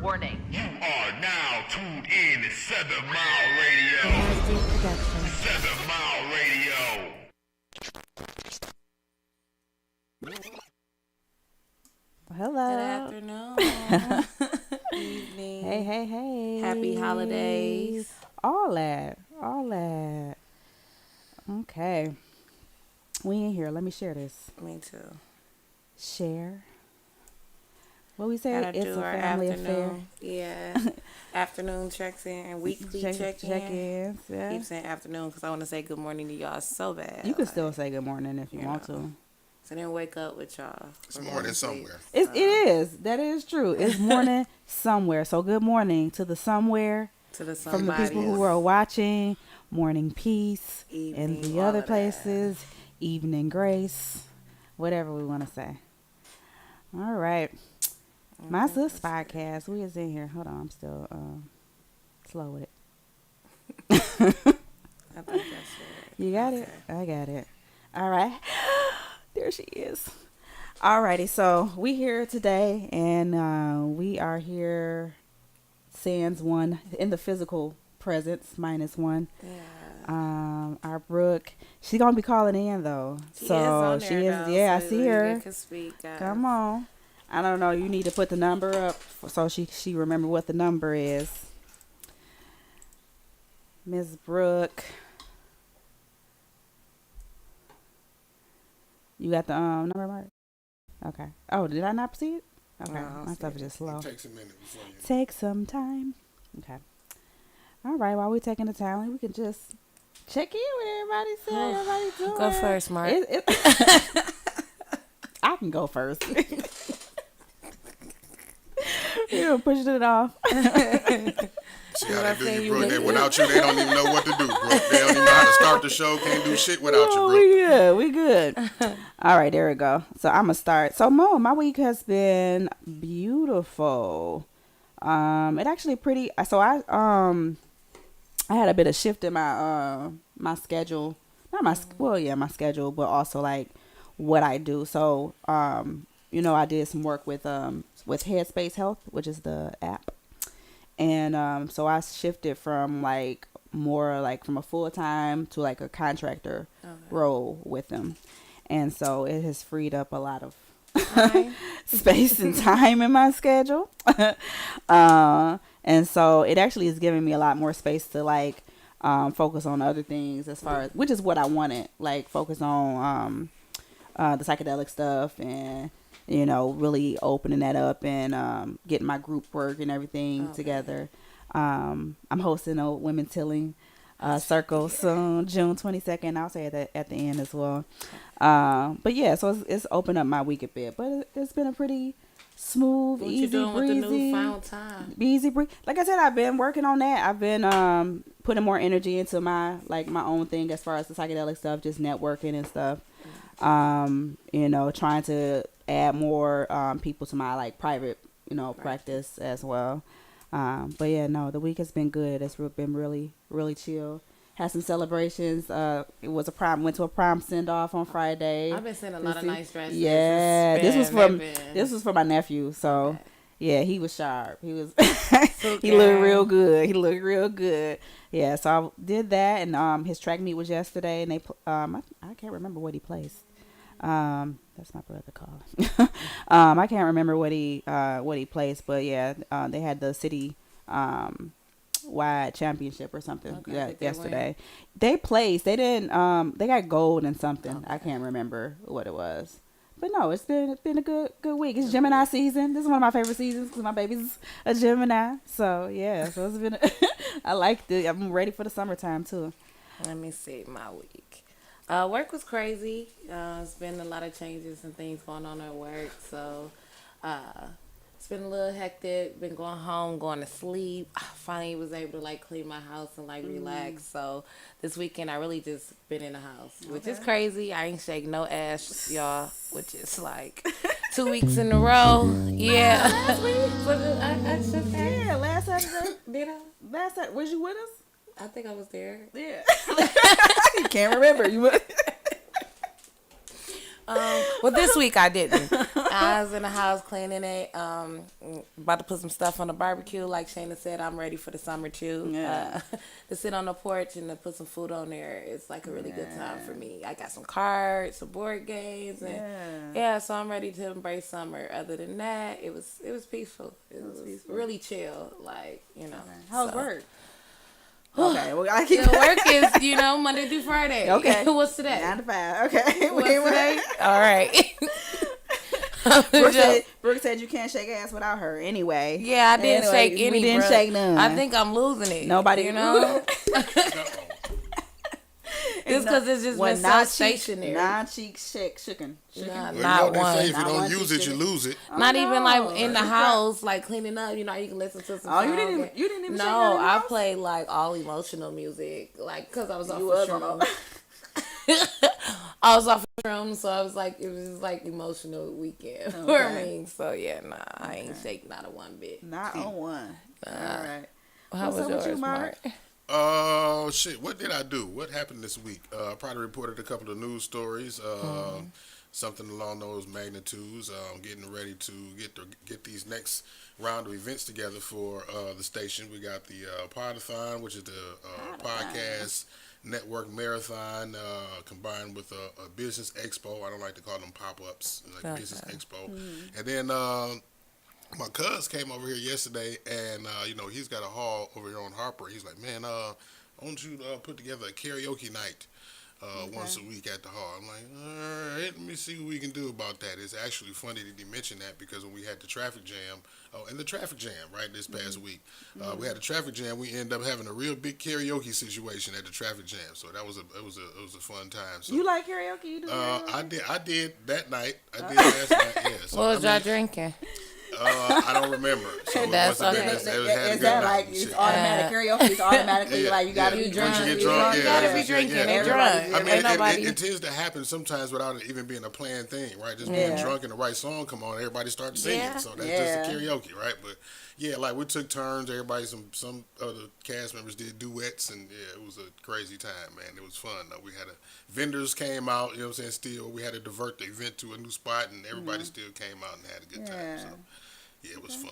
Warning. You are now tuned in to 7 Mile Radio. 7 Mile Radio. Hello. Good afternoon. Evening. Hey. Happy holidays. All that. Okay. We in here. Let me share this. Me too. Share. What we say? Gotta It's do a our family afternoon. affair. Yeah. Afternoon checks in and weekly Check-ins. Yeah. Keep saying afternoon because I want to say good morning to y'all so bad. You can still say good morning if you want know. to. So then wake up with y'all. It's morning somewhere. It is. That is true. It's morning somewhere. So good morning to the somewhere. To the From the somebody. people who are watching. Morning peace. Evening, and the all other of that. places. Evening grace. Whatever we want to say. All right. My sis podcast. We is in here. Hold on. I'm still slow with it. I think that's it. You got it? I got it. All right. There she is. Alrighty, so we here today, and we are here. Sans one in the physical presence, -1. Yeah. Our Brooke, she's gonna be calling in though. She is on there, though, Yeah, so I see you her. can speak, guys. Come on. I don't know. You need to put the number up so she remember what the number is. Miss Brooke. You got the number mark? Okay. Oh, did I not proceed? Okay. No, My stuff is just slow. It takes a minute before you. Take some time. Okay. All right. While we're taking the time, we can just check in with everybody. See how everybody's doing. Go first, Mark. I can go first. You're pushing it off. See how they do you, Brooke. Without you, they don't even know what to do, Brooke. They don't even know how to start the show. Can't do shit without you, Brooke. We good. All right, there we go. So I'm gonna start. So Mo, my week has been beautiful. It actually pretty. So I had a bit of shift in my my schedule. Not my my schedule, but also like what I do. So I did some work with Headspace Health, which is the app. And so I shifted from like more like from a full-time to like a contractor role with them. And so it has freed up a lot of space and time in my schedule. And so it actually is giving me a lot more space to like focus on other things as far as, which is what I wanted, like focus on the psychedelic stuff and really opening that up and getting my group work and everything together. I'm hosting a women's healing circle soon, June 22nd. I'll say that at the end as well. But yeah, so it's opened up my week a bit, but it's been a pretty smooth, what easy, you doing breezy, with the newfound time? Easy breezy. Like I said, I've been working on that. I've been putting more energy into my own thing as far as the psychedelic stuff, just networking and stuff. Trying to add more people to my like private, practice as well. But yeah, no, the week has been good. It's been really, really chill. Had some celebrations. It was went to a prom send off on Friday. I've been seeing a lot of nice dresses. Yeah, this was for my nephew. So yeah, he was sharp. He was he looked real good. Yeah, so I did that, and his track meet was yesterday, and they I can't remember what he placed. That's my brother calling. I can't remember what he placed, but yeah, they had the city wide championship or something yesterday. They placed. They didn't. They got gold and something. Okay. I can't remember what it was. But no, it's been a good week. It's Gemini season. This is one of my favorite seasons because my baby's a Gemini. So yeah, so it's been. I liked it. I'm ready for the summertime too. Let me see my week. Work was crazy. It's been a lot of changes and things going on at work. So it's been a little hectic. Been going home, going to sleep. I finally was able to like clean my house and like relax. So this weekend I really just been in the house, which is crazy. I ain't shake no ass, y'all, which is like 2 weeks in a row. Yeah. Last week? I shook ass. Yeah, last Saturday. Did I? Last Saturday. Was you with us? I think I was there. Yeah. You can't remember. You would. Well, this week I didn't. I was in the house cleaning it. About to put some stuff on the barbecue. Like Shayna said, I'm ready for the summer too. Yeah. To sit on the porch and to put some food on there. It's like a really good time for me. I got some cards, some board games, and so I'm ready to embrace summer. Other than that, it was peaceful. It was really chill. Like, you know. How's work? Okay, well, I keep work is, Monday through Friday. Okay. What's today? 9 to 5. Okay. What's today? All right. Brooke said you can't shake ass without her. Anyway. Yeah, I didn't shake any. We didn't shake none. I think I'm losing it. Nobody, It's because it's just been so stationary. Non-cheeks shooken. Not one. Say, if you don't use it, you lose it. Not even like in the house, like cleaning up. You can listen to some. Oh, you didn't even. No, I played like all emotional music, like because I was off the drum. I was off the drum, so I was like, it was just like emotional weekend for me. So yeah, I ain't shake not a one bit. Not a one. All right. How was yours, Mark? Oh shit! What did I do? What happened this week? I probably reported a couple of news stories. Something along those magnitudes. Getting ready to get these next round of events together for the station. We got the Podathon, which is the podcast network marathon, combined with a business expo. I don't like to call them pop-ups, like business expo. And then my cuz came over here yesterday, and he's got a hall over here on Harper. He's like, man, why don't you put together a karaoke night once a week at the hall? I'm like, all right, let me see what we can do about that. It's actually funny that you mentioned that, because when we had the traffic jam, this past week, we had a traffic jam. We ended up having a real big karaoke situation at the traffic jam. So that was a fun time. So, you like karaoke? You do karaoke? I did that night. I did last night. Yeah. So, what was y'all drinking? I don't remember. So That's okay. Is that like it's automatic karaoke? It's automatically like you gotta be drunk. Once you get drunk, you gotta be drinking and drunk. I mean, it tends to happen sometimes without it even being a planned thing, right? Just being drunk and the right song come on, everybody starts singing. So that's just a karaoke, right? But yeah, like we took turns. Everybody, some other cast members did duets, and it was a crazy time, man. It was fun. We had vendors came out. You know what I'm saying? Still, we had to divert the event to a new spot, and everybody still came out and had a good time. So yeah, it was fun.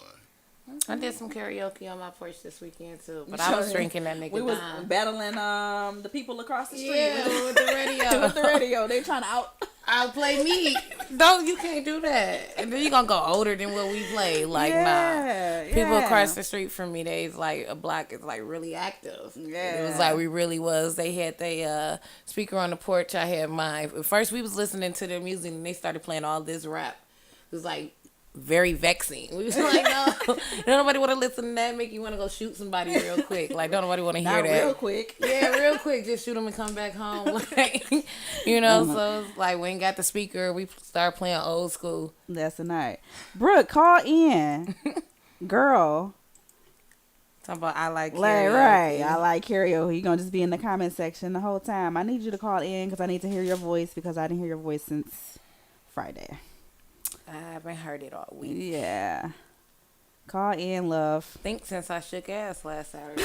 I did some karaoke on my porch this weekend too, but I was drinking that nigga. We was battling the people across the street with the radio. with the radio. They trying to outplay me. No, you can't do that. And then you gonna go older than what we play. Like nah. People across the street from me, they's like a block is like really active. Yeah. It was like we really was. They had the speaker on the porch. I had mine. At first we was listening to their music and they started playing all this rap. It was like very vexing. We was like, no, don't nobody want to listen to that. Make you want to go shoot somebody real quick. Like, don't nobody want to hear that. Real quick. Yeah, real quick. Just shoot them and come back home. Like, so it's like we ain't got the speaker. We start playing old school. That's the night. Brooke, call in. Girl. Talking about I like karaoke. Right. I like karaoke. You're going to just be in the comment section the whole time. I need you to call in because I need to hear your voice because I didn't hear your voice since Friday. I haven't heard it all week. Yeah. Call in, love. Think since I shook ass last Saturday.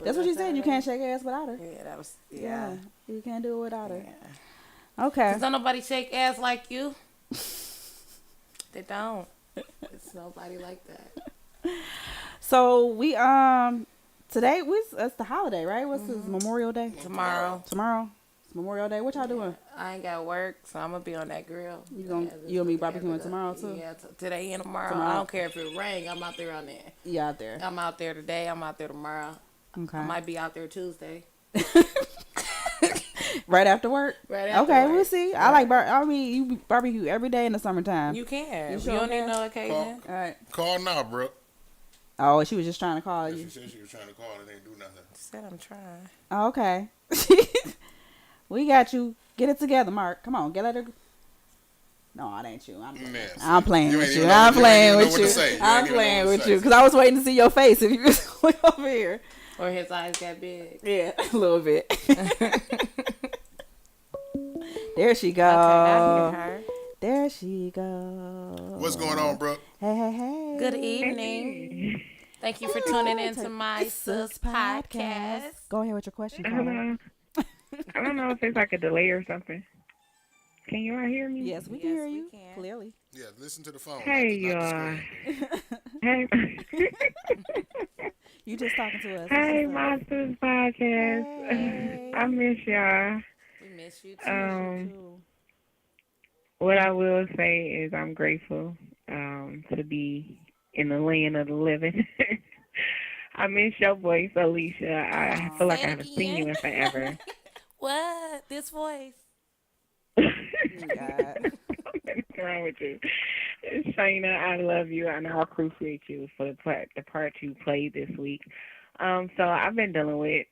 That's what you said. You can't shake ass without her. Yeah, that was, yeah. You can't do it without her. Yeah. Okay. Cause don't nobody shake ass like you. They don't. It's nobody like that. So we, today, it's the holiday, right? What's this, Memorial Day? Tomorrow. Memorial Day. What y'all doing? I ain't got work, so I'm gonna be on that grill. You gonna be barbecuing tomorrow too? Yeah, today and tomorrow. I don't care if it rains. I'm out there on there. You out there? I'm out there today. I'm out there tomorrow. Okay. I might be out there Tuesday. Right after work? Right after okay, work. We'll see. I mean, you barbecue every day in the summertime. You can. You don't need no occasion. All right. Call now, bro. Oh, she was just trying to call you. She said she was trying to call and ain't do nothing. She said I'm trying. Oh, okay. We got you. Get it together, Mark. Come on, get her. No, it ain't you. I'm playing with you. I'm playing with you. I'm playing with you because I was waiting to see your face if you was going over here. Or his eyes got big. Yeah, a little bit. There she go. Okay, now hear her. There she go. What's going on, bro? Hey. Good evening. Thank you for tuning in to my S.I.S podcast. Go ahead with your question. I don't know if it's like a delay or something. Can you all hear me? Yes, we can Yes, hear we you can. clearly. Yeah, listen to the phone, Hey, not the y'all. screen, boo. Hey, You just talking to us. It's hey, just us. Monsters Podcast. I Hey. miss y'all. We miss you I miss you too. Um, too. what I will say is I'm grateful to be in the land of the living. I miss your voice, Alicia. I feel Say like Aw. I it haven't seen you again. in forever. What? This voice? God. What's wrong with you? Shayna, I love you and I appreciate you for the part you played this week. So I've been dealing with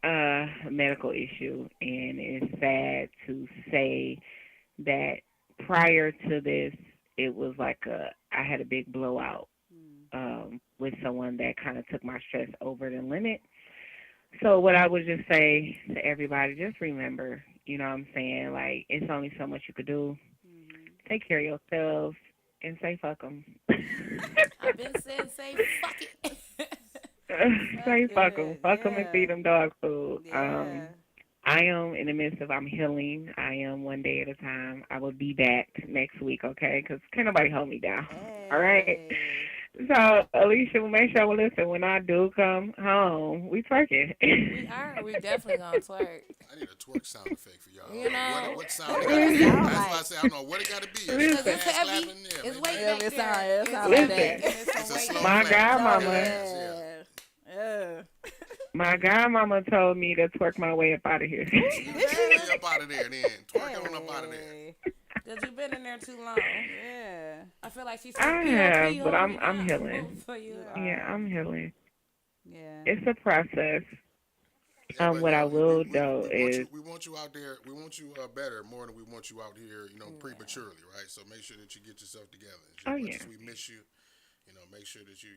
a medical issue, and it's sad to say that prior to this, it was like I had a big blowout Mm. with someone that kind of took my stress over the limit. So what I would just say to everybody, just remember, you know what I'm saying? Like, it's only so much you could do. Mhm. Take care of yourself and say fuck them. I've been saying, say fuck it. Fuck Say fuck them. it. Fuck them and feed Yeah. them dog food. Yeah. I am in the midst of I'm healing. I am one day at a time. I will be back next week, okay? Because can't nobody hold me down. All right? Hey. So, Alicia, make sure we listen. When I do come home, we twerking. We are. We definitely gonna twerk. I need a twerk sound effect for y'all. You know, What sound What it would got to it be? sound That's why I like? say I don't know what it got to be. Is it cause Listen, it's ass heavy. clapping? Yeah, It's maybe. weight Yeah, back it sound, there. it It's sound like heavy, listen. that. and it's It's some a weight slow back My clap. there. Yeah, godmama, Yeah. Yeah. my godmama told me to twerk my way up out of here. Ooh, You did twerk she? way up out of there then. Twerk on up out of there. Hey. Cause you've been in there too long. Yeah. I feel like she's saying I POP, have, but hold me I'm down healing. for you. You Yeah, are. I'm healing. Yeah. It's a process. Yeah, but What I we, will we, do is, we want you out there. We want you better more than we want you out here. Yeah. Prematurely, right? So make sure that you get yourself together. oh As much yeah, as we miss you, make sure that your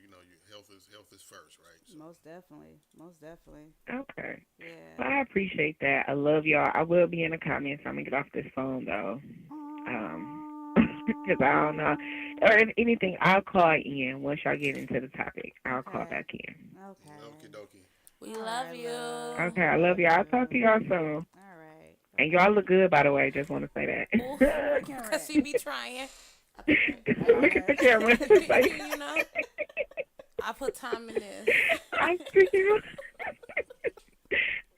health is first, right? So Most definitely. Most definitely. okay. Yeah. Well, I appreciate that. I love y'all. I will be in the comments. I'm gonna get off this phone though, because I don't know. Or if anything, I'll call in once y'all get into the topic. I'll call Okay. back in. okie Okay. dokie. We All love right, you. love. Okay, I Love love y'all. I'll talk to you. y'all soon. All right. Bye And y'all bye. look good, by the way. Just want to say Ooh, that. Looking cause right. she be trying. I put, Right on Look at the there. camera. you know, I put time in this. I see you.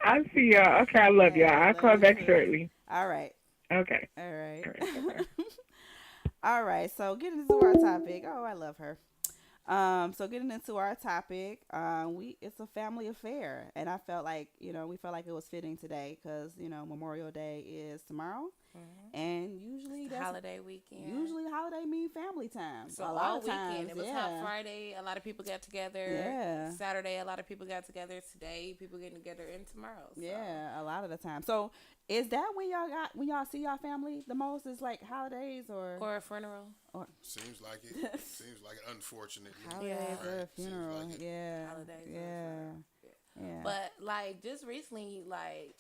I see y'all. Okay, I love y'all. Hey, I'll love call you back too. shortly. All right. Okay. All right. All right. Bye-bye. All right. So getting into our topic. Oh, I love her. So getting into our topic, it's a family affair, and I felt like we felt like it was fitting today because Memorial Day is tomorrow, and usually The that's holiday weekend. usually holiday mean family time. So A lot all of weekend, times, it was Hot yeah, Friday. A lot of people got together. yeah, Saturday, a lot of people got together. Today, people getting together, and tomorrow. So. yeah. A lot of the time. So is that when y'all see y'all family the most? Is like holidays or Or a funeral. Seems like it. Seems like it. Unfortunately, holidays Yeah. or a right? Seems funeral? like it. Yeah, Holidays or a yeah, funeral. Yeah. yeah. But like just recently, like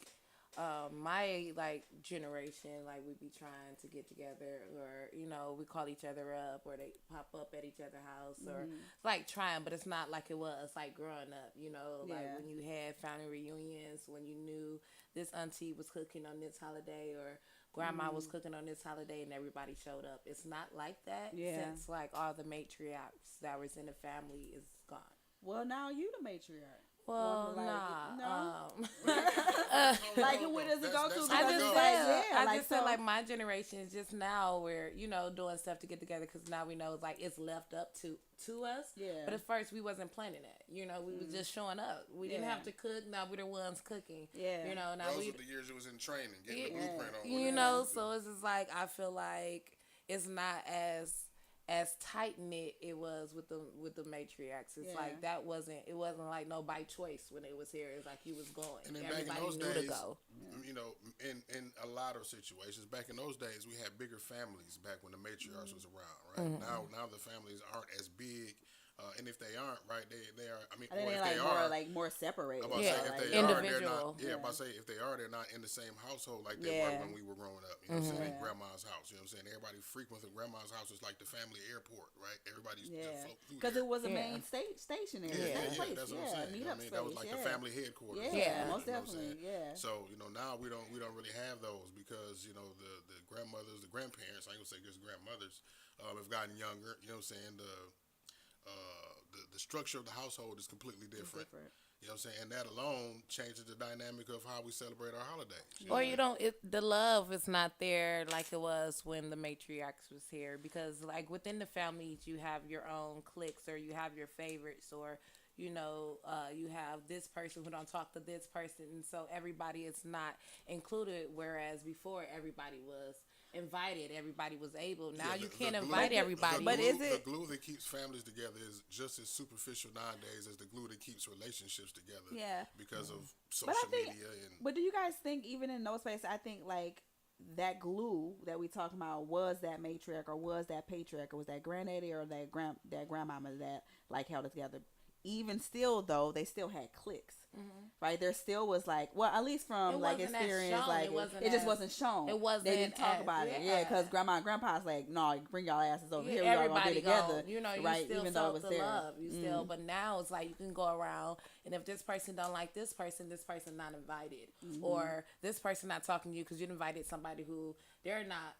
my like generation, like we be trying to get together, or we call each other up, or they pop up at each other's house, or like trying, but it's not like it was like growing up. Yeah. Like when you had family reunions, when you knew this auntie was cooking on this holiday, or grandma was cooking on this holiday, and everybody showed up. It's not like that Yeah. since like all the matriarchs that was in the family is gone. Well, now you the matriarch. Well, Like, nah. no. Like where does it go to? That's Because how I it it's just goes. like, said, yeah, I like just said, so. like my generation is just now we're doing stuff to get together because now we know like it's left up to us. Yeah. But at first we wasn't planning it. We was just showing up. We didn't Yeah. have to cook. Now we're the ones cooking. Yeah. Now Those we were the years it was in training, getting the Yeah. blueprint on. What it is to do. So it's just like I feel like it's not as tight knit it was with the matriarchs. It's Yeah. like it wasn't like no by choice when it was here. It's like you was going. And then back in Everybody those knew days, to go. in a lot of situations, back in those days, we had bigger families back when the matriarchs was around, right? Now the families aren't as big. And if they aren't, right, they are. I mean, I think or they if they more are, like more separated. I'm about to Yeah, say if like, they are, they're individual. not. Yeah, I'm about to say if they are, they're not in the same household like they Yeah. were when we were growing up. You know what I'm saying? Yeah. Grandma's house. You know what I'm saying? Everybody frequents grandma's house is like the family airport, right? Everybody used to Yeah, float through because there. it was a Yeah. main station there. Yeah, That place, that's what I'm saying. meet You know up what I mean? space. That was like the family headquarters. Yeah, Yeah. most You know what I'm saying? definitely. Yeah. So now we don't really have those because the grandmothers, the grandparents, I ain't gonna say just grandmothers, have gotten younger. You know what I'm saying? The structure of the household is completely different. You know what I'm saying? And that alone changes the dynamic of how we celebrate our holidays. Or you don't. The love is not there like it was when the matriarchs was here, because like within the families you have your own cliques, or you have your favorites, or you have this person who don't talk to this person, and so everybody is not included. Whereas before everybody was invited, everybody was able. Now you can't invite everybody. But is it the glue that keeps families together is just as superficial nowadays as the glue that keeps relationships together? Yeah. Because of But social I think, media and. but do you guys think even in those places, I think like that glue that we talking about was that matriarch or was that patriarch or was that granddaddy or that grandmama that like held it together? Even still though, they still had cliques. Right, there still was like, well, at least from like experience, like it just wasn't shown. It wasn't. They didn't talk about it, because grandma and grandpa's like, no, bring y'all asses over here. We all gonna be together, you right? still Even though it was there. love, you still. But now it's like you can go around, and if this person don't like this person not invited, or this person not talking to you because you invited somebody who they're not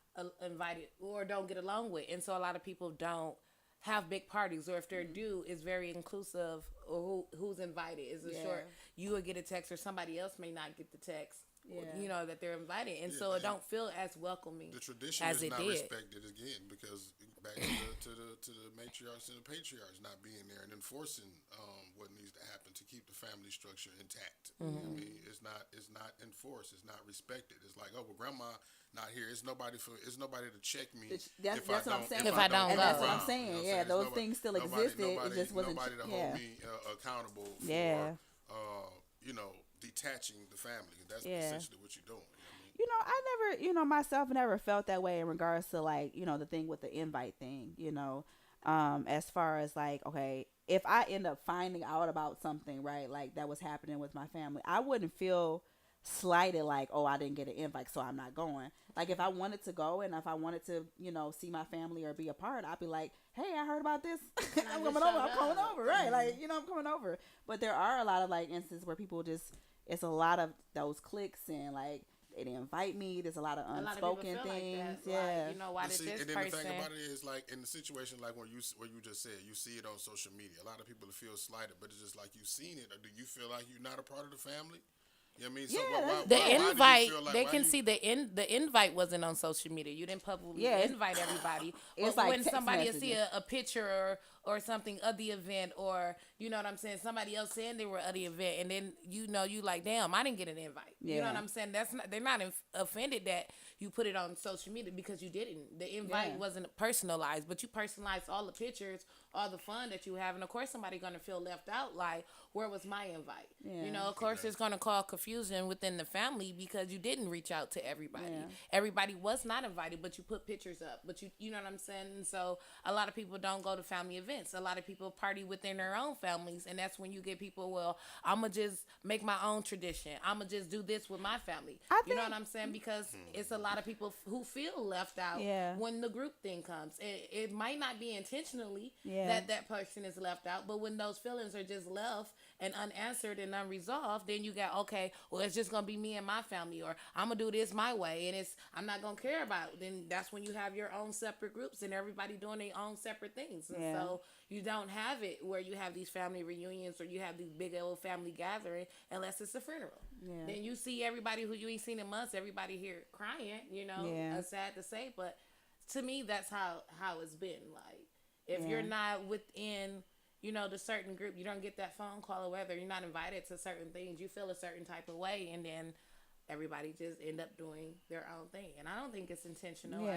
invited or don't get along with, and so a lot of people don't have big parties, or if they do, it's very inclusive, or who's invited. Is a short, you would get a text, or somebody else may not get the text, that they're invited, and so it don't feel as welcoming. The tradition as is it not did. respected again because back to the matriarchs and the patriarchs not being there and enforcing what needs to happen to keep the family structure intact. I mean, it's not enforced. It's not respected. It's like, oh, well, grandma not here. It's nobody to check me. That's what I'm saying. If I don't go. That's what I'm saying. Yeah, those things still existed. It just wasn't. Nobody to hold me accountable for. Detaching the family. That's essentially what you're doing. I never, myself never felt that way in regards to like, the thing with the invite thing, as far as like, okay, if I end up finding out about something, right, like that was happening with my family, I wouldn't feel slighted like, oh, I didn't get an invite, so I'm not going. Like if I wanted to go and if I wanted to, see my family or be a part, I'd be like, hey, I heard about this. I'm coming over, right? Like, I'm coming over. But there are a lot of like instances where people just, it's a lot of those clicks and like they didn't invite me. There's a lot of unspoken things. Like, why did this and then person? The thing about it is like in the situation like where you just said you see it on social media. A lot of people feel slighted, but it's just like you've seen it. Or do you feel like you're not a part of the family? You know what I mean? So The invite, they can see the invite wasn't on social media. You didn't publicly invite everybody. It's but like when somebody messages. see a picture or something of the event, or you know what I'm saying, somebody else saying they were at the event, and then you like, damn, I didn't get an invite. Yeah. You know what I'm saying? They're not offended that you put it on social media because you didn't. The invite wasn't personalized, but you personalized all the pictures, all the fun that you have, and of course somebody gonna feel left out. Like, where was my invite? Yeah. Of course it's gonna cause confusion within the family because you didn't reach out to everybody. Everybody was not invited, but you put pictures up. But you know what I'm saying? And so a lot of people don't go to family events. A lot of people party within their own families, and that's when you get people, well, I'ma just make my own tradition. I'ma just do this with my family. You know what I'm saying? Because it's a lot of people who feel left out when the group thing comes. It might not be intentionally that person is left out, but when those feelings are just left and unanswered and unresolved, then you got, okay, well, it's just gonna be me and my family, or I'm gonna do this my way, and I'm not gonna care about it. Then that's when you have your own separate groups and everybody doing their own separate things. And so you don't have it where you have these family reunions or you have these big old family gathering unless it's a funeral. Then you see everybody who you ain't seen in months, everybody here crying, It's sad to say, but to me that's how it's been. Like, if you're not within the certain group, you don't get that phone call, or whether you're not invited to certain things, you feel a certain type of way, and then everybody just end up doing their own thing. And I don't think it's intentional.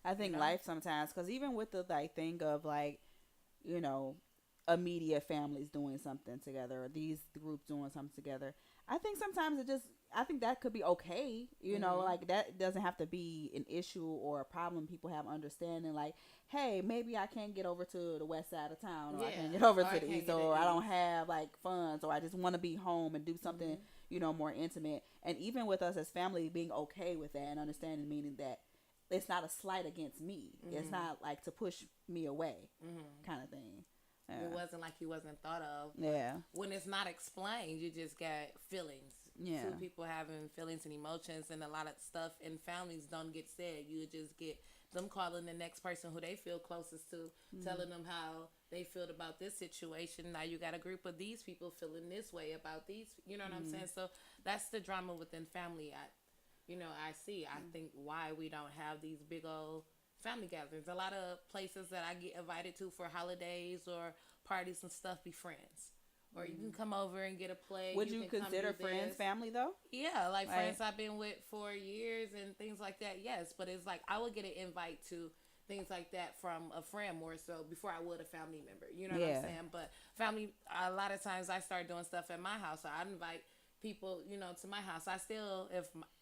I think life sometimes, because even with the like thing of like, immediate families doing something together, or these groups doing something together, I think sometimes I think that could be okay. You know, like that doesn't have to be an issue or a problem. People have understanding, like, hey, maybe I can't get over to the west side of town, or I can't get over to the east, or I don't have like funds, or I just want to be home and do something, more intimate. And even with us as family, being okay with that and understanding, meaning that it's not a slight against me. It's not like to push me away, kind of thing. Yeah. It wasn't like you wasn't thought of. Yeah. When it's not explained, you just got feelings. Yeah. Two people having feelings and emotions, and a lot of stuff in families don't get said. You just get them calling the next person who they feel closest to, telling them how they feel about this situation. Now you got a group of these people feeling this way about these. You know what I'm saying? So that's the drama within family. I see. I think why we don't have these big old family gatherings. A lot of places that I get invited to for holidays or parties and stuff be friends. Or you can come over and get a plate. Would you consider friends family though? Yeah, like friends I've been with for years and things like that. Yes, but it's like I would get an invite to things like that from a friend more so before I would a family member. You know what I'm saying? But family, a lot of times I start doing stuff at my house. So I invite people, to my house. I still,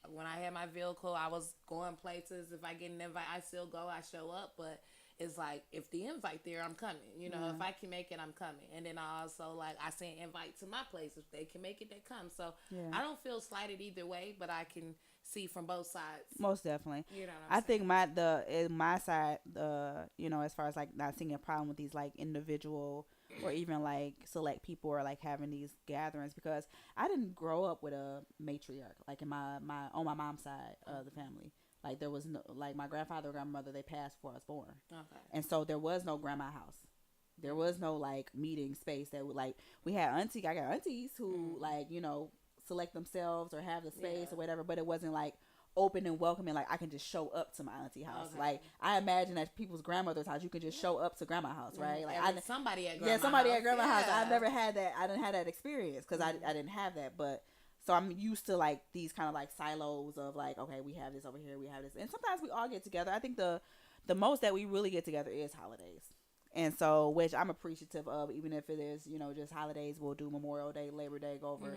when I had my vehicle, I was going places. If I get an invite, I still go. I show up, but it's like if the invite there, I'm coming. If I can make it, I'm coming. And then I also I send invite to my place. If they can make it, they come. So I don't feel slighted either way, but I can see from both sides. Most definitely. You know what I I'm saying? think my side, as far as like not seeing a problem with these like individual or even like select people or like having these gatherings, because I didn't grow up with a matriarch like in my on my mom's side of the family. Like there was no, like my grandfather or grandmother, they passed before I was born. Okay. And so there was no grandma house. There was no like meeting space that would like, I got aunties who like, select themselves or have the space or whatever, but it wasn't like open and welcoming. Like I can just show up to my auntie house. Okay. Like I imagine at people's grandmother's house, you can just show up to grandma house, right? Like somebody at grandma house. Somebody at grandma house. I've never had that. I didn't have that experience because I didn't have that, but. So I'm used to like these kind of like silos of like, okay, we have this over here, we have this. And sometimes we all get together. I think the most that we really get together is holidays. And so, which I'm appreciative of, even if it is, just holidays, we'll do Memorial Day, Labor Day, go over,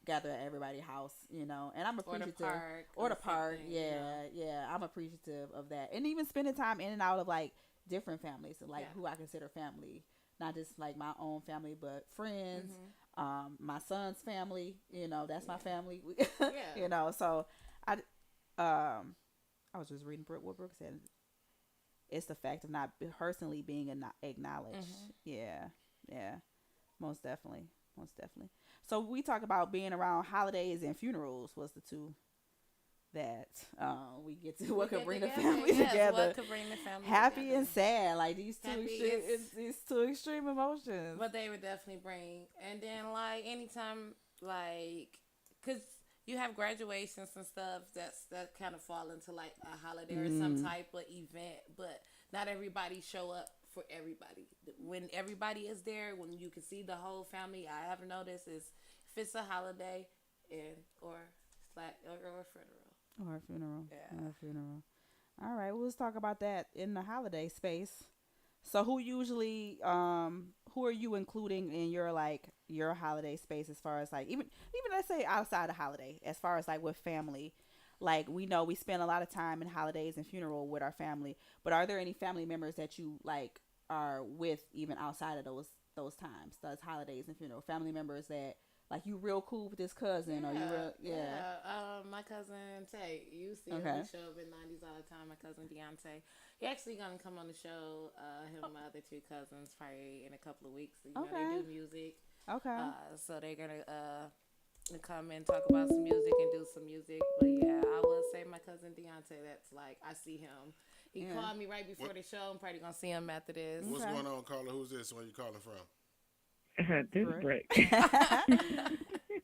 gather at everybody's house, and I'm appreciative. Or the park. Yeah. I'm appreciative of that. And even spending time in and out of like different families, like who I consider family. Not just like my own family, but friends, my son's family, that's my family. So I was just reading what Brooke said. It's the fact of not personally being acknowledged. Yeah. Most definitely. So we talk about being around holidays and funerals was the two that we get to what could bring the family together. What could bring the family happy together. And sad, like these two extreme emotions. But they would definitely bring, and then like anytime, like, cause you have graduations and stuff that kind of fall into like a holiday or some type of event, but not everybody show up for everybody. When everybody is there, when you can see the whole family, I have noticed is if it's a holiday or a funeral. Or a funeral. Yeah. Or a funeral. All right, well, let's talk about that in the holiday space. So who are you including in your holiday space as far as like, even let's say outside of holiday, as far as like with family? Like we know we spend a lot of time in holidays and funeral with our family, but are there any family members that you like are with even outside of those times, those holidays and funeral? Family members that like you real cool with this cousin, or you real my cousin Tay, you see him show up in 90s all the time. My cousin Deontay, he actually gonna come on the show. Him and my other two cousins probably in a couple of weeks. They do music. Okay. So they're gonna come and talk about some music and do some music. But yeah, I would say my cousin Deontay. That's like I see him. He called me right before the show. I'm probably gonna see him after this. What's going on, Carla? Who's this? Where you calling from? This Brick.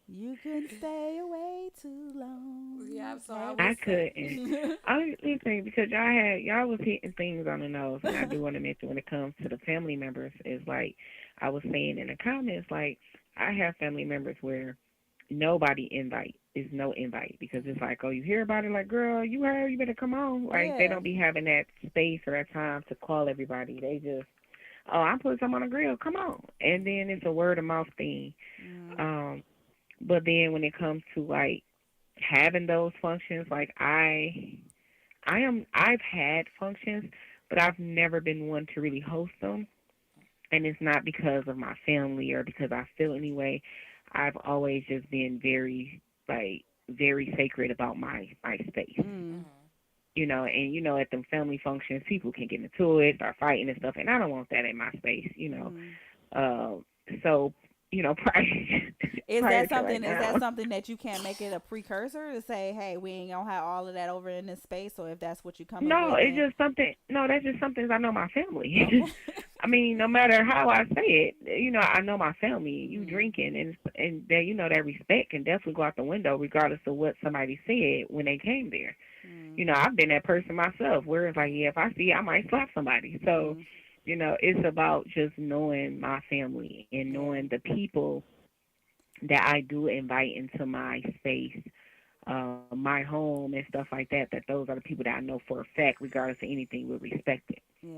You couldn't stay away too long. Yeah, so I couldn't. I listen because y'all was hitting things on the nose, and I do want to mention when it comes to the family members is like I was saying in the comments, like I have family members where nobody invite is no invite because it's like, oh, you hear about it, like, girl, you heard, you better come on. Like they don't be having that space or that time to call everybody. They just, oh, I put some on the grill, come on, and then it's a word of mouth thing. But then when it comes to like having those functions, like I've had functions, but I've never been one to really host them. And it's not because of my family or because I feel anyway. I've always just been very sacred about my space. Mm. And at them family functions, people can get into it, start fighting and stuff, and I don't want that in my space. Mm. So, prior Is prior that to something? right Is that now. something that you can't make it a precursor to say, hey, we ain't gonna have all of that over in this space? So if that's what you coming No, with, it's then just something. No, that's just something I know my family. okay. I mean, no matter how I say it, I know my family. You Mm. drinking and that that respect can definitely go out the window regardless of what somebody said when they came there. Mm. I've been that person myself where it's like, yeah, if I see it, I might slap somebody. So, Mm. it's about just knowing my family and Yeah. knowing the people that I do invite into my space, my home and stuff like that. That those are the people that I know for a fact, regardless of anything, will respect it. Yeah.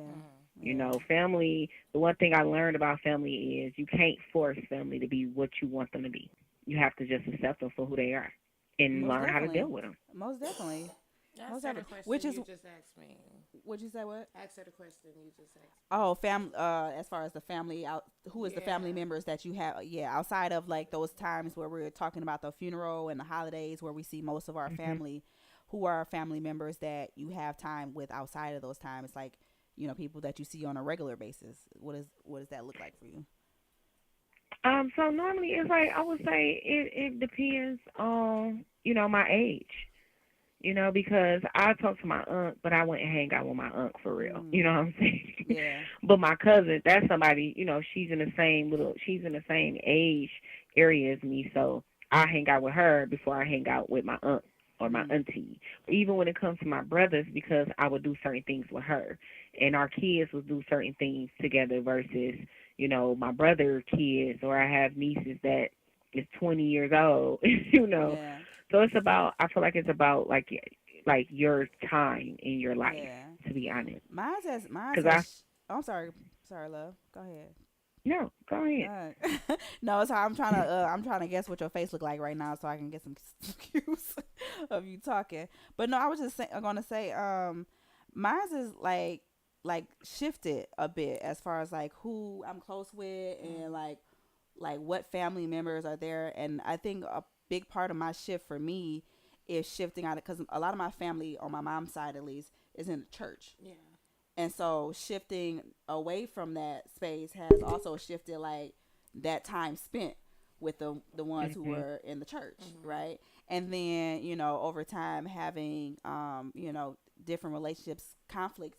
Yeah. Family. The one thing I learned about family is you can't force family to be what you want them to be. You have to just accept them for who they are and Most learn how to deal definitely. with them. Most definitely. Most Answer the definitely. Which question is, you just asked me. would you say what? Answer the question you just asked me. Oh, as far as the family out, who is the family Yeah. members that you have? Yeah, outside of like those times where we're talking about the funeral and the holidays, where we see most of our Hmm. family, who are family members that you have time with outside of those times, like people that you see on a regular basis. What does that look like for you? So normally it's like I would say it depends on my age. Because I talk to my aunt, but I wouldn't hang out with my aunt for real. You Mm, know what I'm saying? yeah. But my cousin, that's somebody, she's in the same age area as me, so I hang out with her before I hang out with my aunt or my Mm, auntie. Even when it comes to my brothers, because I would do certain things with her, and our kids would do certain things together versus, my brother kids, or I have nieces that is 20 years old, you know. yeah. So it's about. I feel like it's about like your time in your life, Yeah. to be honest. Mine Cause I says. Oh, I'm sorry. Sorry, love. Go ahead. no, go ahead. Uh, no, it's I'm trying to guess what your face look like right now, so I can get some cues of you talking. But no, I was just gonna say, mine's is like shifted a bit as far as like who I'm close with and like what family members are there, and I think a big part of my shift for me is shifting out of because a lot of my family on my mom's side at least is in the church, Yeah. and so shifting away from that space has also shifted like that time spent with the ones who Mhm. were in the church, Mhm. right? And then, over time having different relationships, conflict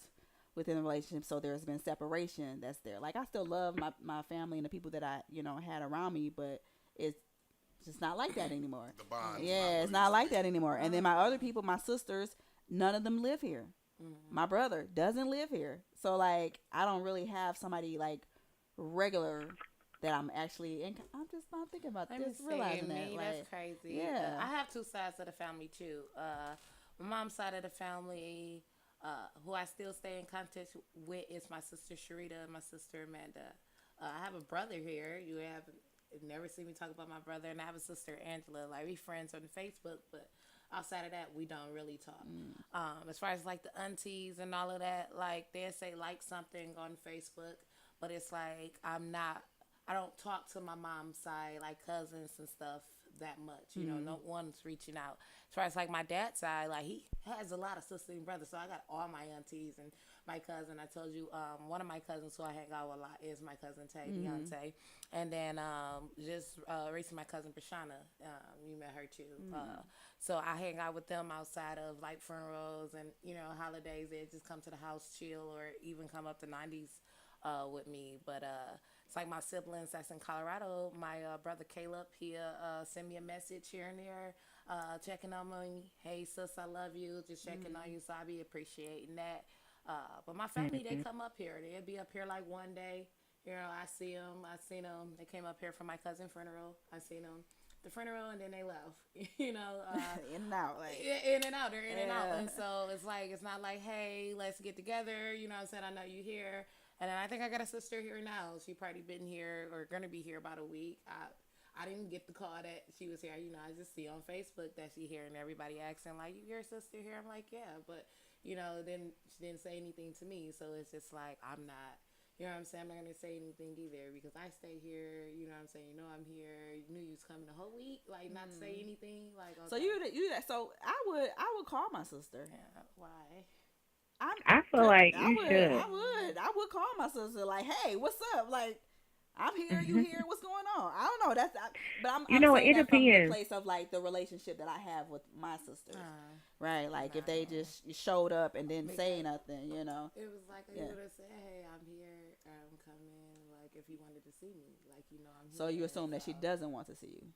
within the relationship, so there's been separation that's there. Like I still love my family and the people that I, had around me, but it's just not like that anymore. The bond's not Yeah, what it's it not used to like be. that anymore. And then my other people, my sisters, none of them live here. Mhm. My brother doesn't live here. So like I don't really have somebody like regular that I'm actually in. I'm thinking about Let me this, see. realizing that Me, that's like crazy. yeah. I have two sides of the family too. My mom's side of the family, who I still stay in contact with, is my sister Sharita and my sister Amanda. I have a brother here. You have never seen me talk about my brother, and I have a sister Angela. Like we friends on Facebook, but outside of that, we don't really talk. Mm, As far as like the aunties and all of that, like they say like something on Facebook, but it's like I don't talk to my mom's side, like cousins and stuff, that much. mm, No one's reaching out. As far as like my dad's side, like he has a lot of sisters and brothers, so I got all my aunties and my cousin. I told you, one of my cousins who I hang out with a lot is my cousin Tay, mm, Deontay, and then just recently my cousin Prashana. You met her too. mm, So I hang out with them outside of like funerals and holidays. They just come to the house, chill, or even come up to 90s with me. But it's like my siblings that's in Colorado. My brother Caleb, he send me a message here and there, checking on me. Hey sis, I love you. Just checking on mm, you. So I be appreciating that. But my family, they Mhm. come up here. They'll be up here like one day. I see them. I seen them. They came up here for my cousin's funeral. I seen them the funeral and then they left. in and out like In and out. They're in and out. yeah. And so it's like, it's not like, hey, let's get together. You know what I'm saying? I know you here. And then I think I got a sister here now. She probably been here or going to be here about a week. I didn't get the call that she was here. You know, I just see on Facebook that she here and everybody asking like, "You your sister here?" I'm like, "Yeah," but then she didn't say anything to me. So it's just like I'm not. You know what I'm saying? I'm not gonna say anything either because I stay here. You know what I'm saying? You know I'm here. You knew you was coming the whole week. Like not say anything. Like okay. So you that. So I would call my sister. Yeah, why? I'm. I feel like I you would. should. I would call my sister like, hey, what's up? Like, I'm here. You here? What's going on? I don't know. But I'm. You I'm know, saying it that from the depends. place of like the relationship that I have with my sisters, right? Like if they No. just showed up and didn't say Because nothing, it was like you Yeah. would have said, "Hey, I'm here. I'm coming." Like if you wanted to see me, like I'm So you here. assume that she So doesn't want to see you.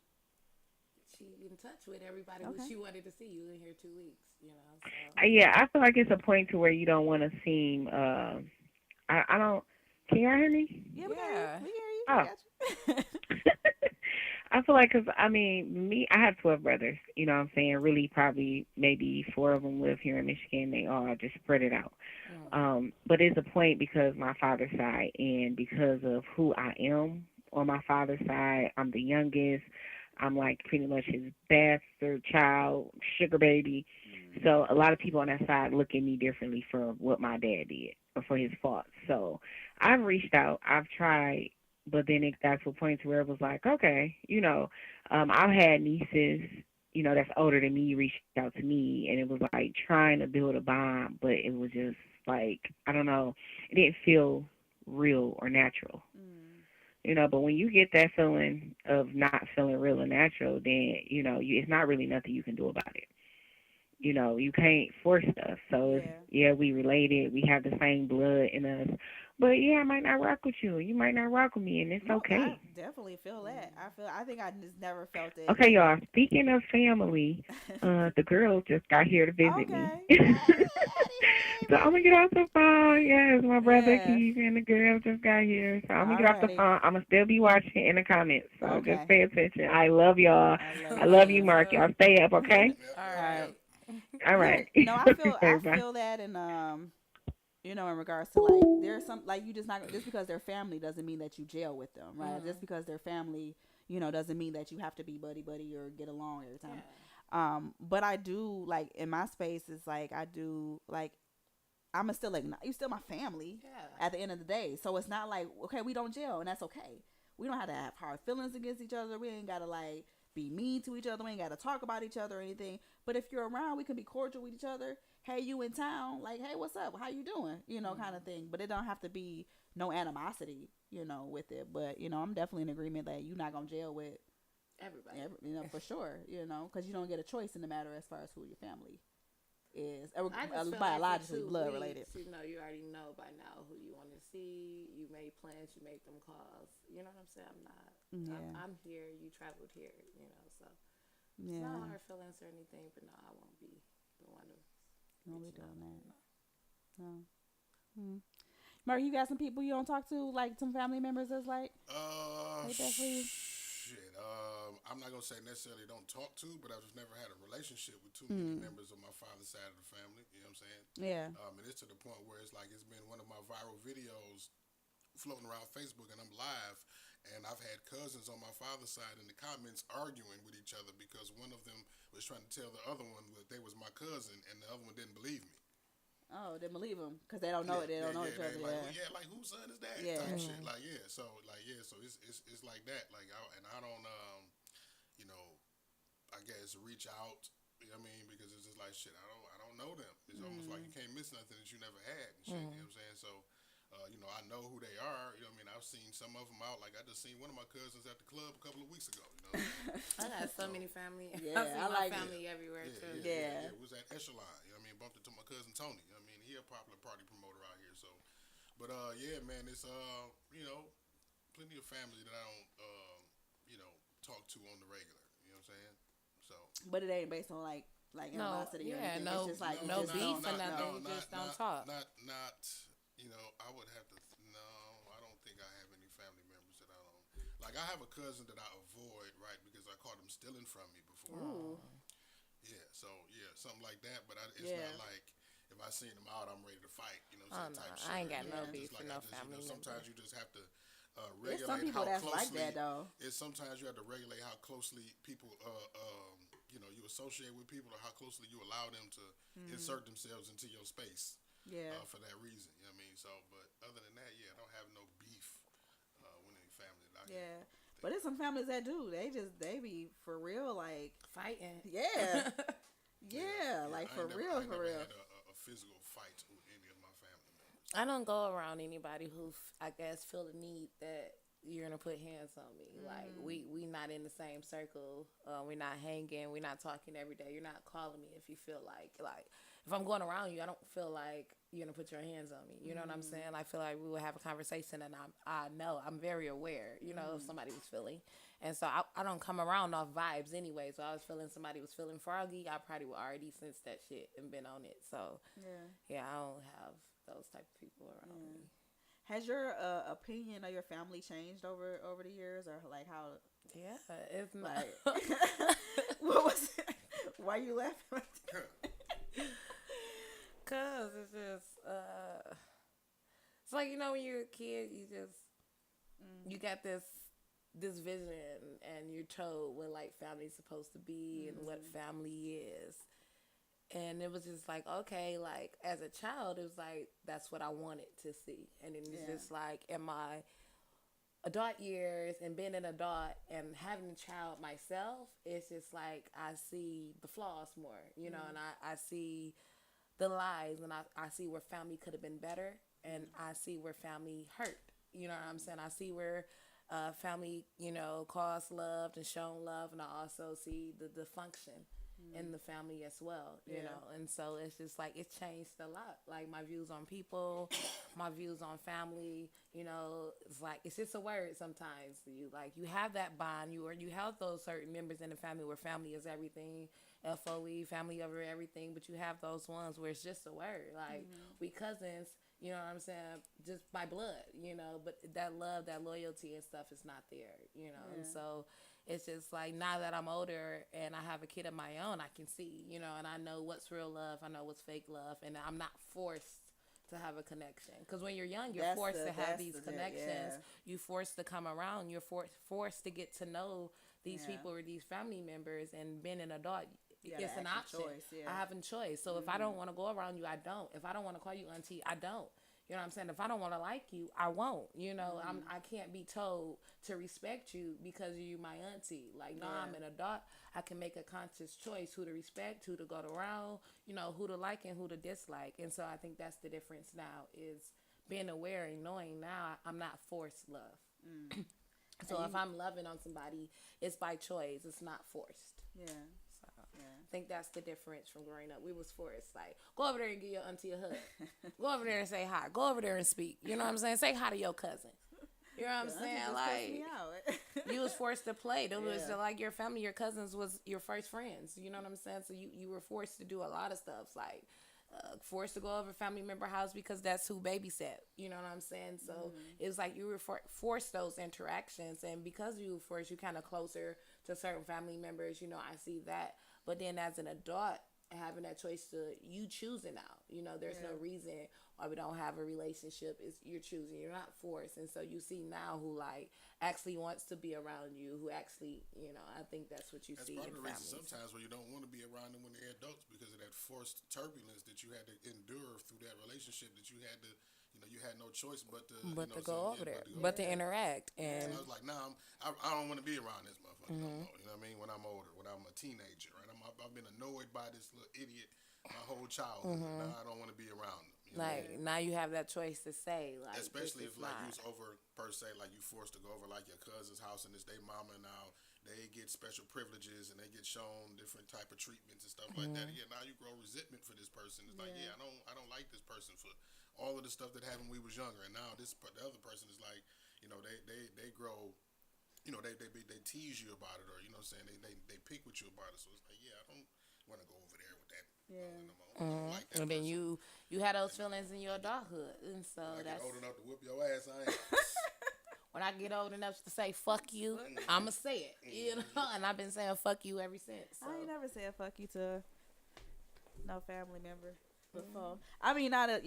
she in touch with everybody who Okay. she wanted to see. You in here 2 weeks, So Yeah, I feel like it's a point to where you don't want to seem. I don't. Can y'all hear me? Yeah, we got you. yeah, We hear you. We Oh. got you. I feel like, cause I mean, I have 12 brothers. You know what I'm saying? Really, probably, maybe 4 of them live here in Michigan. They all just spread it out. But it's a point because my father's side and because of who I am on my father's side, I'm the youngest. I'm like pretty much his bastard child, sugar baby. So a lot of people on that side look at me differently for what my dad did or for his faults. So I've reached out. I've tried, but then it got to a point where it was like, okay, I've had nieces, that's older than me reach out to me, and it was like trying to build a bond, but it was just like, I don't know, it didn't feel real or natural. But when you get that feeling of not feeling real and natural, then, it's not really nothing you can do about it. You can't force stuff. So it's, Yeah. yeah, we related, we have the same blood in us. But yeah, I might not rock with you. You might not rock with me, and it's No, I okay. definitely feel that. I think I just never felt it. Okay, y'all. Speaking of family, the girls just got here to visit me. Okay. Hey, So I'm gonna get off the phone. Yes, my brother yeah. Keith and the girls just got here. So I'm gonna get off the Alrighty. phone. I'm gonna still be watching in the comments. So just Okay. pay attention. I love y'all. I love I you love you, too. Mark. Y'all stay up, okay? Yep, all yep, All right. yep. right. All No, right. no, I feel Okay, bye. that, and in regards to like there's some like you just not just because they're family doesn't mean that you jail with them, right? Just because they're family, doesn't mean that you have to be buddy buddy or get along every time. But I do like in my space it's like I do like I'm still like you still my family Yeah. at the end of the day. So it's not like okay we don't jail and that's okay. We don't have to have hard feelings against each other. We ain't gotta like be mean to each other. We ain't gotta talk about each other or anything. But if you're around, we can be cordial with each other. Hey, you in town? Like, hey, what's up? How you doing? Kind of thing. But it don't have to be no animosity, with it. But I'm definitely in agreement that you're not gonna jail with Everybody. for sure. Because you don't get a choice in the matter as far as who your family is I just feel biologically like for 2 blood weeks, related. you already know by now who you want to see. You made plans, you make them calls. You know what I'm saying? I'm not. Yeah. I'm here. You traveled here. So it's Yeah. not hard feelings or anything. But no, I won't be the one to. You won't be doing that. No. Hmm. Mark, you got some people you don't talk to, like some family members that's like, hey, best for you? Shit. I'm not gonna say necessarily don't talk to, but I've just never had a relationship with too many members of my father's side of the family. You know what I'm saying? Yeah. And it's to the point where it's like it's been one of my viral videos floating around Facebook, and I'm live, and I've had cousins on my father's side in the comments arguing with each other because one of them was trying to tell the other one that they was my cousin, and the other one didn't believe me. Oh, they believe them because they don't know it. They don't know each other. Like whose son is that? Yeah. Type shit. So it's like that. I don't you know, I guess reach out. You know what I mean? Because it's just like shit. I don't know them. It's almost like you can't miss nothing that you never had and shit. You know what I'm saying? So. I know who they are. You know what I mean? I've seen some of them out. Like, I just seen one of my cousins at the club a couple of weeks ago. You know I got so many family. Yeah, I see I my like family everywhere, too. Yeah. It was at Echelon. You know what I mean? Bumped into my cousin Tony. You know what I mean? He a popular party promoter out here. So, but, yeah, man, it's, plenty of family that I don't, talk to on the regular. You know what I'm saying? So. But it ain't based on, like animosity or anything. No, it's just like, no just beef don't, or nothing. no. You just don't talk. I would have to. No, I don't think I have any family members that I don't. Like, I have a cousin that I avoid, right, because I caught him stealing from me before. Ooh. Yeah, so, something like that. But it's Yeah. not like if I seen him out, I'm ready to fight. You know what I'm saying? No, Type shit. I ain't got no It's beef just with no family member. sometimes you just have to There's some regulate people how that's like closely. that though. It's sometimes you have to regulate how closely people, you associate with people, or how closely you allow them to insert themselves into your space. Yeah. For that reason, you know what I mean. So, but other than that, yeah, I don't have no beef with any family that I can Yeah. think But there's some of. families that do. They be for real like Fighting. yeah. Yeah, Yeah, yeah. like I ain't for never, real, I ain't for never real. had a physical fight with any of my family members. I don't go around anybody who I guess feel the need that you're gonna put hands on me. Like we not in the same circle. We're not hanging. We're not talking every day. You're not calling me if you feel like if I'm going around you, I don't feel like you're gonna put your hands on me. You know what I'm saying? I feel like we will have a conversation, and I know I'm very aware. You know, if somebody was feeling, and so I don't come around off vibes anyway. So I was feeling somebody was feeling froggy. I probably would already sensed that shit and been on it. So Yeah. yeah, I don't have those type of people around me. Has your opinion of your family changed over the years, or like how Yeah, it's not. like what was it? Why you laughing? Cause it's just it's like when you're a kid, you just you got this vision, and you're told what like family's supposed to be and what family is. And it was just like, okay, like as a child, it was like that's what I wanted to see. And then it's just like in my adult years and being an adult and having a child myself, it's just like I see the flaws more, and I see the lies, and I see where family could have been better, and I see where family hurt. You know what I'm saying? I see where family, caused love and shown love, and I also see the dysfunction in the family as well, and so it's just like it changed a lot. Like my views on people, my views on family, it's like it's just a word sometimes. You have that bond, you have those certain members in the family where family is everything, FOE, family over everything, but you have those ones where it's just a word. Like we cousins, you know what I'm saying, just by blood, but that love, that loyalty and stuff is not there, and so it's just like now that I'm older and I have a kid of my own, I can see, and I know what's real love, I know what's fake love, and I'm not forced to have a connection. Because when you're young, you're forced to have these connections. You're forced to come around. You're forced to get to know these people or these family members. And being an adult, it's an option. I have a choice. So if I don't want to go around you, I don't. If I don't want to call you auntie, I don't. You know what I'm saying? If I don't want to like you, I won't. I can't be told to respect you because you're my auntie. Like, no, I'm an adult. I can make a conscious choice who to respect, who to go around, who to like and who to dislike. And so I think that's the difference now is being aware and knowing now I'm not forced love. So if I'm loving on somebody, it's by choice. It's not forced. Yeah. So I think that's the difference from growing up. We was forced. Like, go over there and give your auntie a hug. Go over there and say hi. Go over there and speak. You know what I'm saying? Say hi to your cousin. You know what I'm saying? Like, you was forced to play. It was like your family, your cousins was your first friends. You know what I'm saying? So you were forced to do a lot of stuff. Like, forced to go over family member house because that's who babysat. You know what I'm saying? So it was like you were forced those interactions, and because you were forced, you kind of closer to certain family members. I see that. But then as an adult, having that choice to you choosing now. There's no reason why we don't have a relationship. It's you're choosing. You're not forced. And so you see now who like actually wants to be around you. Who actually, I think that's what you see in families. That's part of the reason sometimes where you don't want to be around them when they're adults because of that forced turbulence that you had to endure through that relationship that you had to. You had no choice but to go over there, but to interact. And I was like, nah, I don't want to be around this motherfucker no more. You know what I mean? When I'm older, when I'm a teenager, right? I've been annoyed by this little idiot my whole childhood. Now I don't want to be around them. Now you have that choice to say, like, especially if like you was over per se, like you forced to go over like your cousin's house and it's their mama now. They get special privileges and they get shown different type of treatments and stuff like that. Yeah, now you grow resentment for this person. It's like, I don't like this person for all of the stuff that happened when we was younger. And now the other person is like, they grow, they tease you about it, or what I'm saying, they pick with you about it. So it's like, I don't want to go over there with that. I don't like that and then person. you had those feelings in your adulthood, and so when I that's get old enough to whoop your ass. I ain't. When I get old enough to say fuck you, I'ma say it. And I've been saying fuck you ever since. So. I ain't never said fuck you to no family member before. I mean, not a,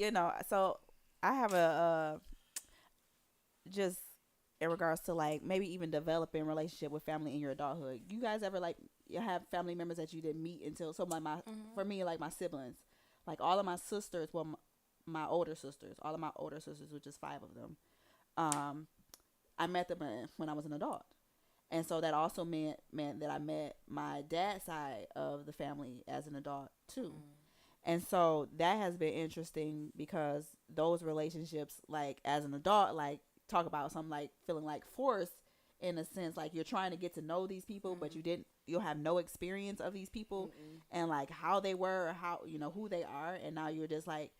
so I have a just in regards to like maybe even developing relationship with family in your adulthood. You guys ever like you have family members that you didn't meet until so like my for me like my siblings, like all of my sisters, well my older sisters, all of my older sisters, which is 5 of them, I met them when I was an adult. And so that also meant that I met my dad's side of the family as an adult too. And so that has been interesting because those relationships, like as an adult, like talk about something like feeling like forced in a sense, like you're trying to get to know these people, but you'll have no experience of these people and like how they were, or how, you know, who they are. And now you're just like,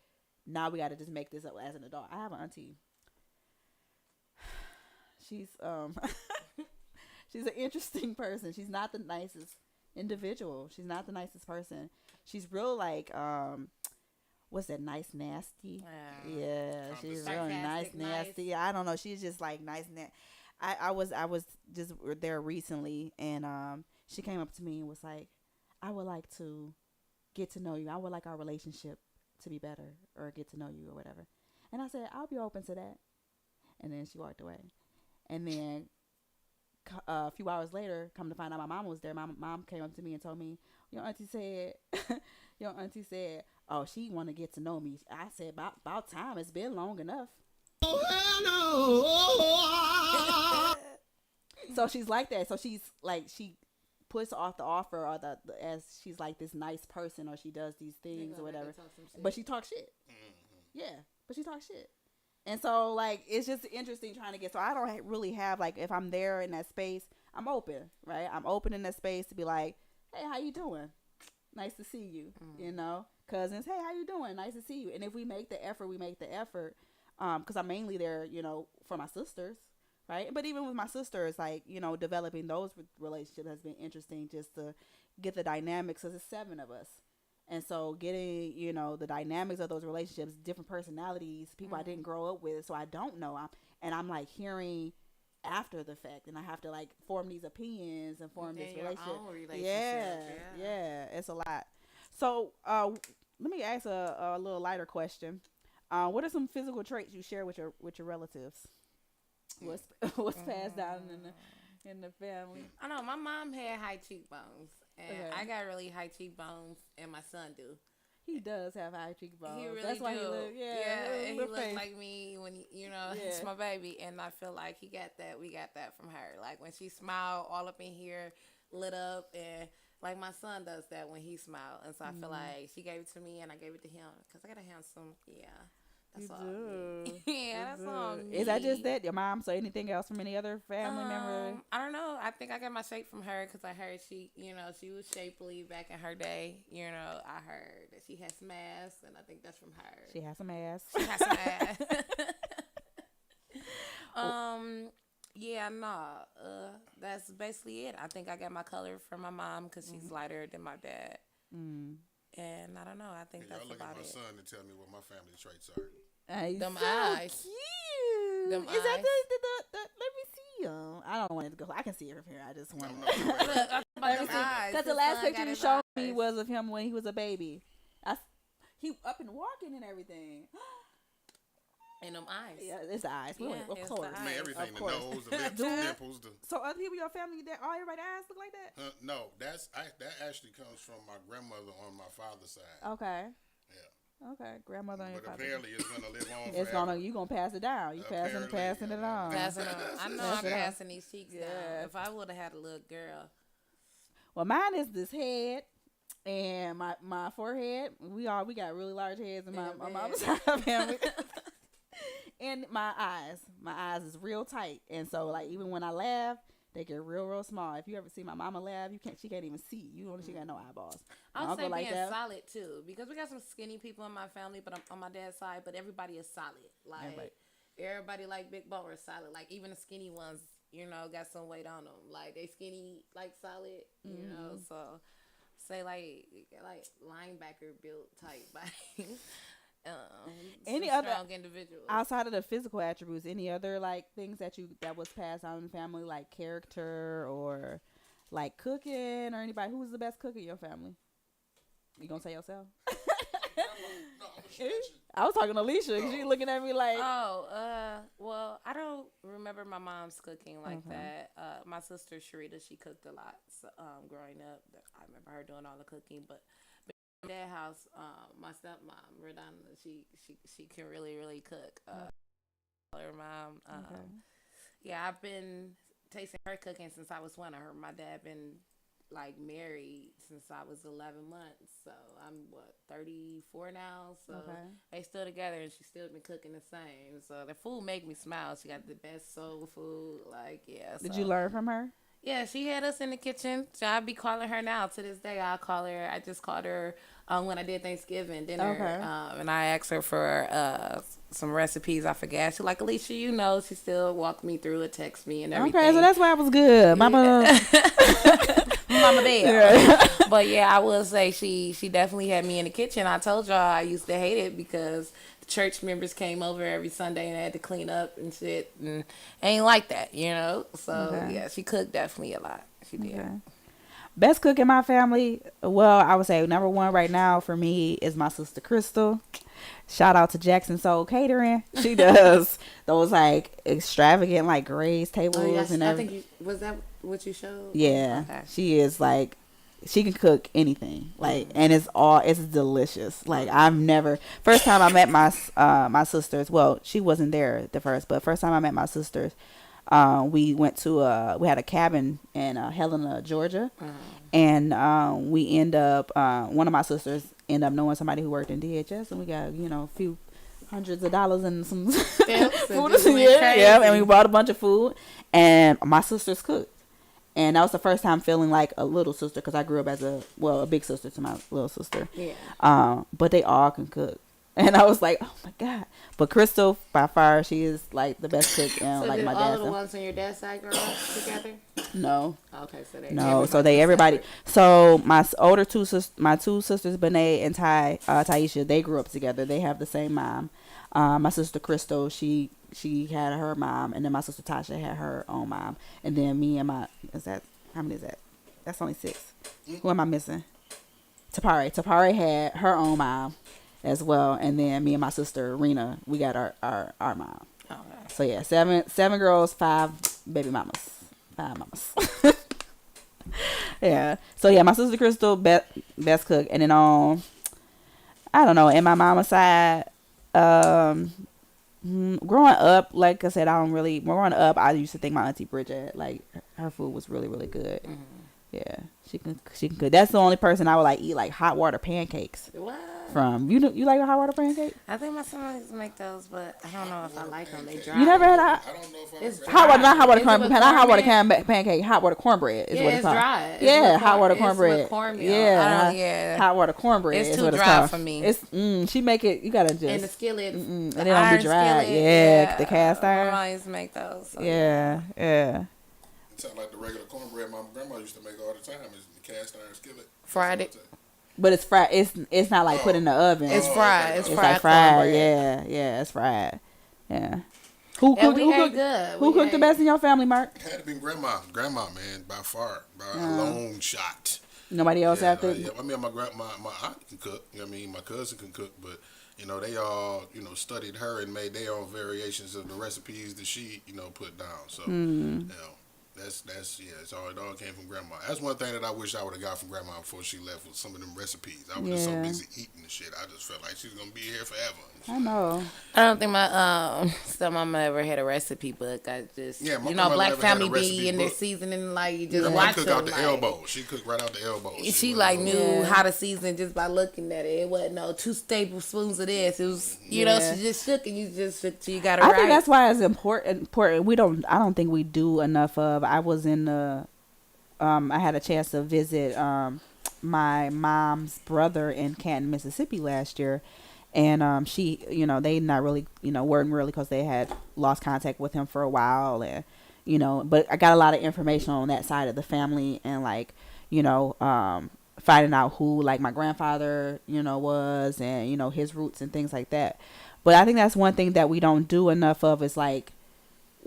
now we got to just make this up as an adult. I have an auntie. She's, she's an interesting person. She's not the nicest individual. She's not the nicest person. She's real like what's that, nice nasty? Yeah, she's really nice nasty. I don't know. She's just like nice I was just there recently and she came up to me and was like, I would like to get to know you. I would like our relationship to be better or get to know you or whatever. And I said, I'll be open to that. And then she walked away. And then a few hours later, come to find out my mom was there. My mom came up to me and told me, your auntie said, oh, she want to get to know me. I said, about time. It's been long enough. Oh, no. So she's like that. So she's like, she puts off the offer or the as she's like this nice person or she does these things or whatever. But she talks shit. Yeah, but she talks shit. And so, like, it's just interesting trying to get, so I don't really have, like, if I'm there in that space, I'm open, right? I'm open in that space to be like, hey, how you doing? Nice to see you, you know? Cousins, hey, how you doing? Nice to see you. And if we make the effort, we make the effort. Because I'm mainly there, you know, for my sisters, right? But even with my sisters, like, you know, developing those relationships has been interesting just to get the dynamics, because there's 7 of us. And so getting, you know, the dynamics of those relationships, different personalities, people I didn't grow up with, so I don't know. I'm like hearing after the fact, and I have to like form these opinions and form this relationship. Yeah, it's a lot. So let me ask a little lighter question. What are some physical traits you share with your relatives? What's passed down in the family? I know my mom had high cheekbones, and I got really high cheekbones, and my son do. He does have high cheekbones. He really That's why do. he look, he looks like me when it's my baby, and I feel like he got that. We got that from her. Like when she smiled, all up in here, lit up, and like my son does that when he smiled, and so I feel like she gave it to me, and I gave it to him because I got a handsome. That's all. That's all. Is that just that? Your mom? So anything else from any other family member? I don't know. I think I got my shape from her because I heard she was shapely back in her day. I heard that she had some ass, and I think that's from her. She has some ass. She has some ass. That's basically it. I think I got my color from my mom because she's lighter than my dad. And I don't know. I think that's about it. Y'all look at my son and tell me what my family traits are. Them so eyes. Cute. Them Is eyes. that the let me see them. I don't want it to go. I can see it from here. I just want to. Because the last picture you showed me was of him when he was a baby. He up and walking and everything. And them eyes. Yeah, it's the eyes. Of course. I mean, everything. The nose, the lips, the nipples. So other people in your family, that all everybody's eyes look like that? No, that actually comes from my grandmother on my father's side. Okay. Yeah. Okay, grandmother on your But father's apparently it's gonna live on. It's gonna. You gonna pass it down. You passing it on. Passing it on. I know I'm passing these cheeks down. If I would have had a little girl. Well, mine is this head. And my forehead, we got really large heads in my mom's side of family. And my eyes is real tight, and so like even when I laugh, they get real small. If you ever see my mama laugh, she can't even see you. She got no eyeballs. I'll say being solid too, because we got some skinny people in my family, but I'm on my dad's side, but everybody is solid. Like everybody like big bone or solid. Like even the skinny ones, got some weight on them. Like they skinny, like solid, So say like linebacker built type body. Any strong other individuals outside of the physical attributes? Any other like things that was passed down in the family, like character or like cooking, or anybody who's the best cook in your family? You gonna say yourself? I was talking to Alicia. She looking at me like. Well, I don't remember my mom's cooking like that. My sister Sharita, she cooked a lot. So, growing up, I remember her doing all the cooking. But in that house, my stepmom, Redonda, she can really cook. Her mom, yeah, I've been tasting her cooking since I was one. Her, my dad been like married since I was 11 months. So I'm 34 now. So they still together and she still been cooking the same. So the food make me smile. She got the best soul food. Like, yeah. Did you learn from her? Yeah, she had us in the kitchen. So I be calling her now. To this day, I call her. I just called her when I did Thanksgiving dinner. And I asked her for some recipes. I forgot. She like, Alicia, you know, she still walked me through it, text me and everything. Okay, so that's why I was good. Mama Bell. But yeah, I will say she definitely had me in the kitchen. I told y'all I used to hate it because church members came over every Sunday and I had to clean up and shit, and ain't like that, you know. So yeah, she cooked definitely a lot. She did. Best cook in my family. Well, I would say number one right now for me is my sister Crystal. Shout out to Jackson Soul Catering. She does those like extravagant like graze tables and everything. Was that what you showed? Yeah, she is like. She can cook anything, like, and it's delicious. Like, first time I met my sisters. Well, she wasn't there the first, but first time I met my sisters, we went to we had a cabin in Helena, Georgia, and we end up one of my sisters ended up knowing somebody who worked in DHS, and we got a few hundreds of dollars and some food. Yeah, and we bought a bunch of food, and my sisters cooked. And that was the first time feeling like a little sister, because I grew up as a big sister to my little sister. Yeah. But they all can cook. And I was like, oh my God. But Crystal, by far, she is like the best cook. So like did my all dad. of the ones on your dad's side grow up together? No. Okay, so everybody. So my older two sisters, Benet and Taisha, they grew up together. They have the same mom. My sister Crystal, she had her mom, and then my sister Tasha had her own mom, and then me and how many is that? That's only 6. Who am I missing? Tapari had her own mom as well, and then me and my sister Rena, we got our mom. Okay. So yeah, 7 girls, 5 baby mamas, 5 mamas. Yeah. So yeah, my sister Crystal, best cook, and then I don't know, in my mama's side. Growing up, like I said, growing up, I used to think my auntie Bridget, like, her food was really, really good. Yeah, she can cook. That's the only person I would like eat like hot water pancakes. What? From you like a hot water pancake? I think my son likes to make those, but I don't know if I like them. They dry. You never had I don't know if it's hot water, not hot water cornbread, not hot water pancake, hot water cornbread is what it's called. Dry. Yeah, hot water cornbread. With cornmeal. Yeah, hot water cornbread. It's is too what it's dry called. for me. It's she make it. You gotta just in the skillet, and it don't be dry. Yeah, the cast iron. I used to make those. So yeah. It sounds like the regular cornbread my grandma used to make all the time. Is the cast iron skillet. Fried it. But it's fried. It's not like put in the oven. It's fried. It's fried. Like fried. Yeah, it's fried. Yeah. Who cooked the best in your family, Mark? It had to be grandma, man, by far, by a long shot. Nobody else after. Yeah, I mean, my aunt can cook. You know what I mean, my cousin can cook, but they all studied her and made their own variations of the recipes that she put down. So That's it all came from grandma. That's one thing that I wish I would have got from grandma before she left, was some of them recipes. I was just so busy eating the shit. I just felt like she was gonna be here forever. I know. I don't think my stepmama ever had a recipe book. I just Black family be in their seasoning, like, you just watch cook them, out the elbow. She cooked right out the elbow. She like knew how to season just by looking at it. It wasn't no 2 tablespoons of this. It was she just shook and you just shook till you got it right. I think that's why it's important. I don't think we do enough of. I was in the I had a chance to visit my mom's brother in Canton, Mississippi last year, and she they not really weren't really, because they had lost contact with him for a while, and but I got a lot of information on that side of the family, and like finding out who like my grandfather was, and his roots and things like that. But I think that's one thing that we don't do enough of, is like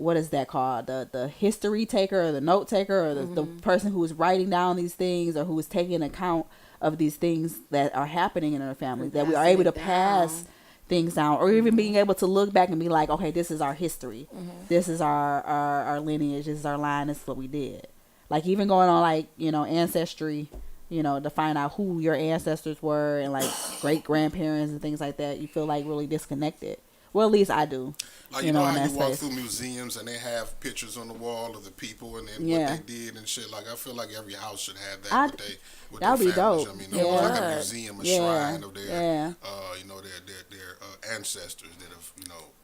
what is that called? The history taker or the note taker or the person who is writing down these things or who is taking account of these things that are happening in our family, that we are able to pass things down, or even being able to look back and be like, okay, this is our history. This is our lineage. This is our line. This is what we did. Like even going on like, Ancestry, to find out who your ancestors were and like great grandparents and things like that. You feel like really disconnected. Well, at least I do. Like, you know how you walk through museums and they have pictures on the wall of the people and then what they did and shit. Like, I feel like every house should have that with their families. Dope. I mean, like a museum, a shrine of their, their ancestors that have,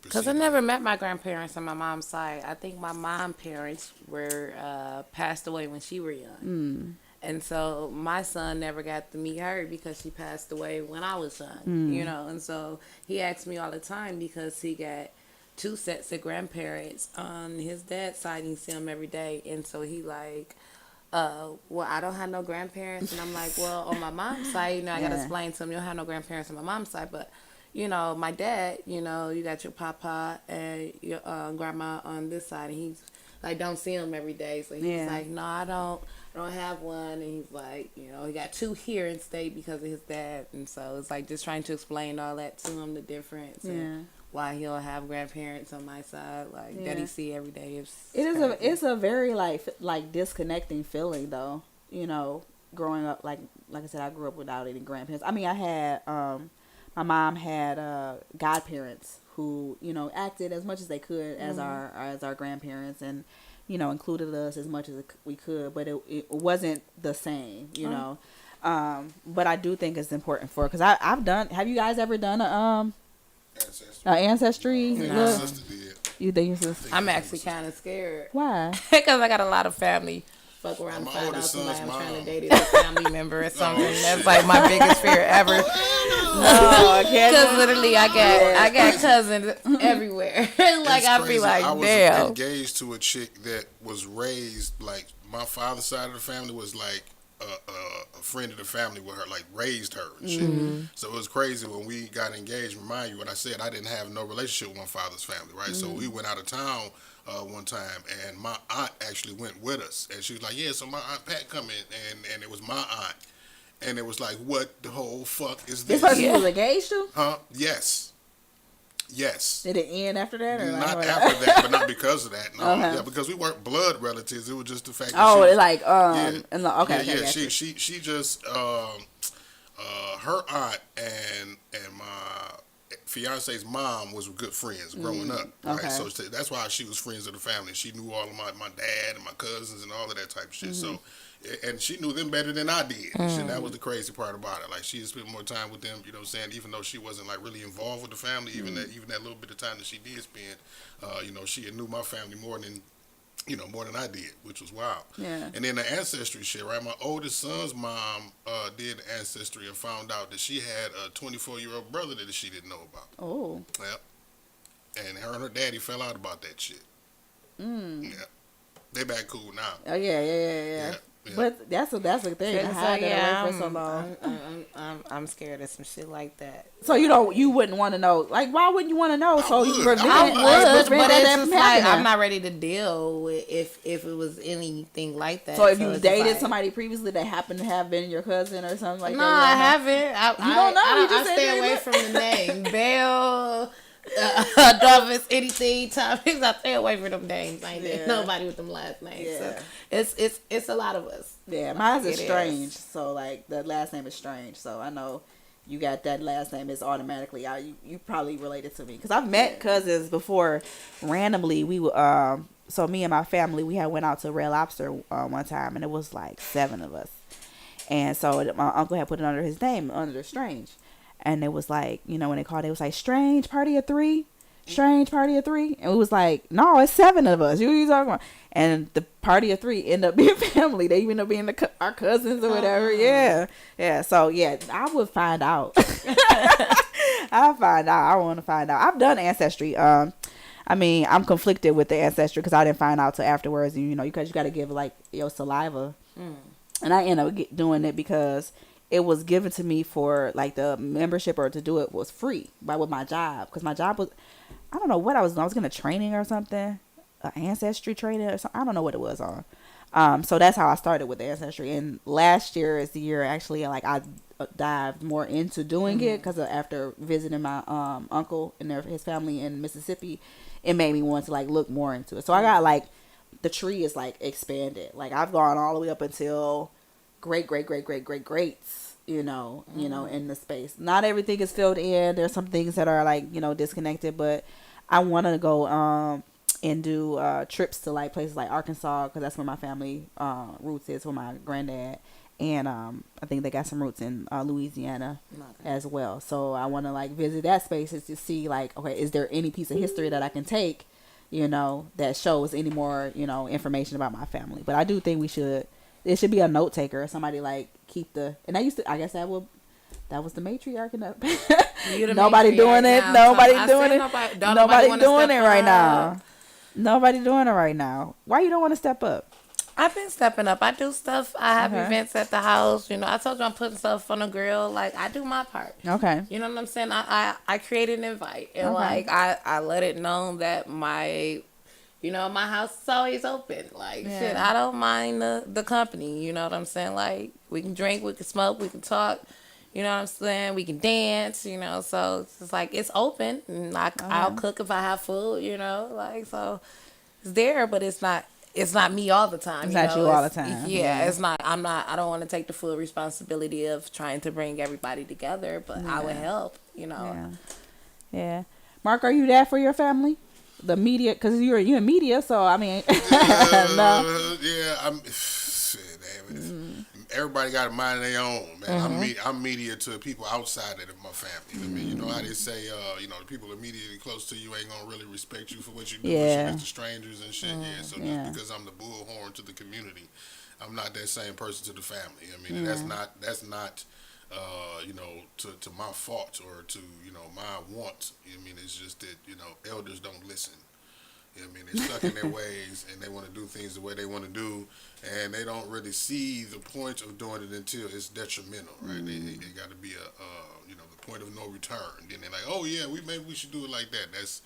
Because I never met my grandparents on my mom's side. I think my mom's parents were passed away when she were young. And so my son never got to meet her because she passed away when I was young, And so he asks me all the time because he got 2 sets of grandparents on his dad's side. And he see them every day. And so he like, well, I don't have no grandparents. And I'm like, well, on my mom's side, I got to explain to him, you don't have no grandparents on my mom's side. But, my dad, you got your papa and your grandma on this side. And he's like, don't see him every day. So he's like, no, I don't have one. And he's like, he got 2 here in state because of his dad. And so it's like just trying to explain all that to him, the difference and why he'll have grandparents on my side like that he see every day. It's a very like disconnecting feeling though, growing up like I said, I grew up without any grandparents. I mean, I had my mom had godparents who acted as much as they could as our grandparents and included us as much as we could, but it wasn't the same, but I do think it's important because I've done. Have you guys ever done a ancestry? No. My sister did. You think your sister? I'm actually kind of scared. Why? Because I got a lot of family. Fuck around and find out somebody I'm trying to date is a family member or something. That's like my biggest fear ever. No, because literally I got cousins everywhere. Like I be like, damn. I was engaged to a chick that was raised like my father's side of the family was like a friend of the family with her, like raised her and shit. So it was crazy when we got engaged. Remind you what I said, I didn't have no relationship with my father's family, right? So we went out of town one time, and my aunt actually went with us, and she was like, yeah, so my aunt Pat coming, and it was my aunt, and it was like, what the whole fuck is this? This person was engaged to? Huh? Yes. Did it end after that? Or not after that, but not because of that. No, yeah, because we weren't blood relatives. It was just the fact. That She just her aunt and my fiance's mom was good friends growing up, right? So that's why she was friends of the family. She knew all of my dad and my cousins and all of that type of shit. So. And she knew them better than I did. And that was the crazy part about it. Like, she spent more time with them, even though she wasn't, like, really involved with the family, even that little bit of time that she did spend, she knew my family more than I did, which was wild. Yeah. And then the ancestry shit, right? My oldest son's mom did ancestry and found out that she had a 24-year-old brother that she didn't know about. Oh. Yep. And her daddy fell out about that shit. Yeah. They back cool now. Oh, yeah. Yeah. But that's the thing. I had that away for so long. I'm scared of some shit like that. So you wouldn't want to know. Like, why wouldn't you want to know? So you prevent I would, but it's just like I'm not ready to deal with if it was anything like that. So if you dated somebody previously that happened to have been your cousin or something like that. No, I haven't. You don't know. I stay away from the name Belle. Dolphins, anything, topics. I stay away from them names. I ain't nobody with them last names. Yeah. So it's a lot of us. Yeah, mine's is strange. So like the last name is strange. So I know you got that last name is automatically out. You probably related to me because I've met cousins before. Randomly, we were so me and my family we had went out to Red Lobster one time and it was like 7 of us, and so my uncle had put it under his name under Strange. And it was like, when they called it was like, strange party of 3. And it was like, no, it's 7 of us. What are you talking about? And the party of 3 ended up being family. They even end up being our cousins or whatever. Yeah. So, I would find out. I want to find out. I've done ancestry. I'm conflicted with the ancestry because I didn't find out till afterwards. And, because you got to give, like, your saliva. And I ended up doing it because it was given to me for like the membership or to do it was free with my job because my job was I don't know what I was doing. I was getting a training or something ancestry training or something. I don't know what it was on. So that's how I started with the ancestry. And last year is the year actually like I dived more into doing it because after visiting my uncle and his family in Mississippi, it made me want to like look more into it. So I got like the tree is like expanded. Like I've gone all the way up until greats. In the space. Not everything is filled in. There's some things that are like disconnected, but I want to go and do trips to like places like Arkansas because that's where my family roots is for my granddad, and I think they got some roots in Louisiana as well. So I want to like visit that spaces to see like, okay, is there any piece of history that I can take, that shows any more information about my family. But I do think it should be a note taker or somebody like keep and I guess that was the matriarch in that. Nobody doing it. Nobody doing it. Nobody doing it right now. Nobody doing it right now. Why you don't want to step up? I've been stepping up. I do stuff. I have events at the house. I told you I'm putting stuff on the grill. Like, I do my part. Okay. You know what I'm saying? I create an invite. And, like, I let it known that my house is always open. Like, shit, I don't mind the company. You know what I'm saying? Like, we can drink, we can smoke, we can talk. You know what I'm saying? We can dance, so it's just like, it's open. And I'll cook if I have food, like, so it's there, but it's not me all the time. It's not you all the time. Yeah, it's not, I don't want to take the full responsibility of trying to bring everybody together, but I would help, Yeah. Mark, are you there for your family? The media, because you're in media, so I mean, no. Yeah, everybody got a mind of their own, man. I'm media to people outside of my family. I mean, you know how they say, the people immediately close to you ain't gonna really respect you for what you do. Yeah. It's the strangers and shit. Just because I'm the bullhorn to the community, I'm not that same person to the family. I mean, that's not to my fault or to my want. I mean, it's just that elders don't listen. I mean, they're stuck in their ways, and they want to do things the way they want to do, and they don't really see the point of doing it until it's detrimental, right? They got to be the point of no return. Then they're like, oh yeah, maybe we should do it like that. That's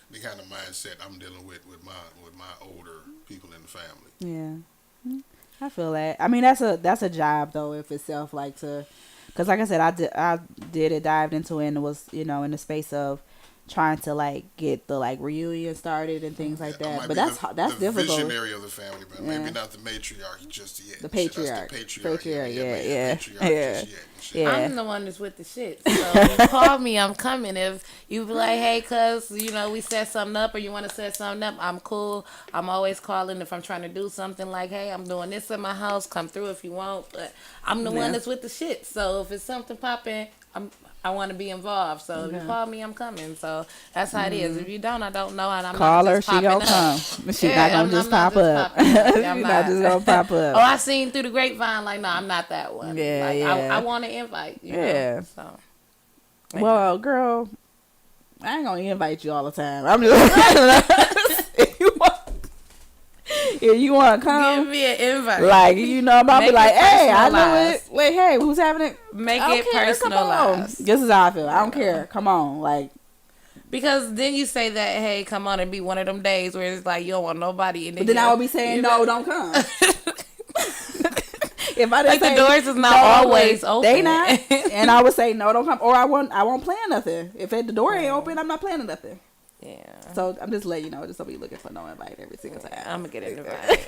the kind of mindset I'm dealing with my older people in the family. Yeah, I feel that. I mean, that's a job though, if itself, like because like I said, I dived into it, and it was in the space of trying to like get the like reunion started and things like that, but that's the difficult. Visionary of the family, but maybe not the matriarch just yet. The patriarch, yeah. I'm the one that's with the shit. So you call me, I'm coming. If you be like, hey, cuz we set something up, or you want to set something up, I'm cool. I'm always calling if I'm trying to do something. Like, hey, I'm doing this in my house. Come through if you want. But I'm the one that's with the shit. So if it's something popping, I want to be involved. So if you call me, I'm coming. So that's how it is. If you don't, I don't know. And I'm call not her, just she gonna come. She not gonna just pop up. She's not just gonna pop up. Oh, I seen through the grapevine. Like, no, I'm not that one. Yeah, like, yeah. I want to invite. You know? So. Well, girl, I ain't gonna invite you all the time. I'm just if you want to come, give me an invite. Like, I'll be like, hey, I know it. Wait, hey, who's having it? Make it personalized. This is how I feel. I don't care. Come on, like. Because then you say that, hey, come on, and be one of them days where it's like you don't want nobody. And then I would be saying, no, don't come. If I didn't the doors is not always open. They not. And I would say, no, don't come. Or I won't plan nothing. If the door ain't open, I'm not planning nothing. Yeah. So I'm just letting you know, just don't be looking for no invite every single time. I'm gonna get an invite.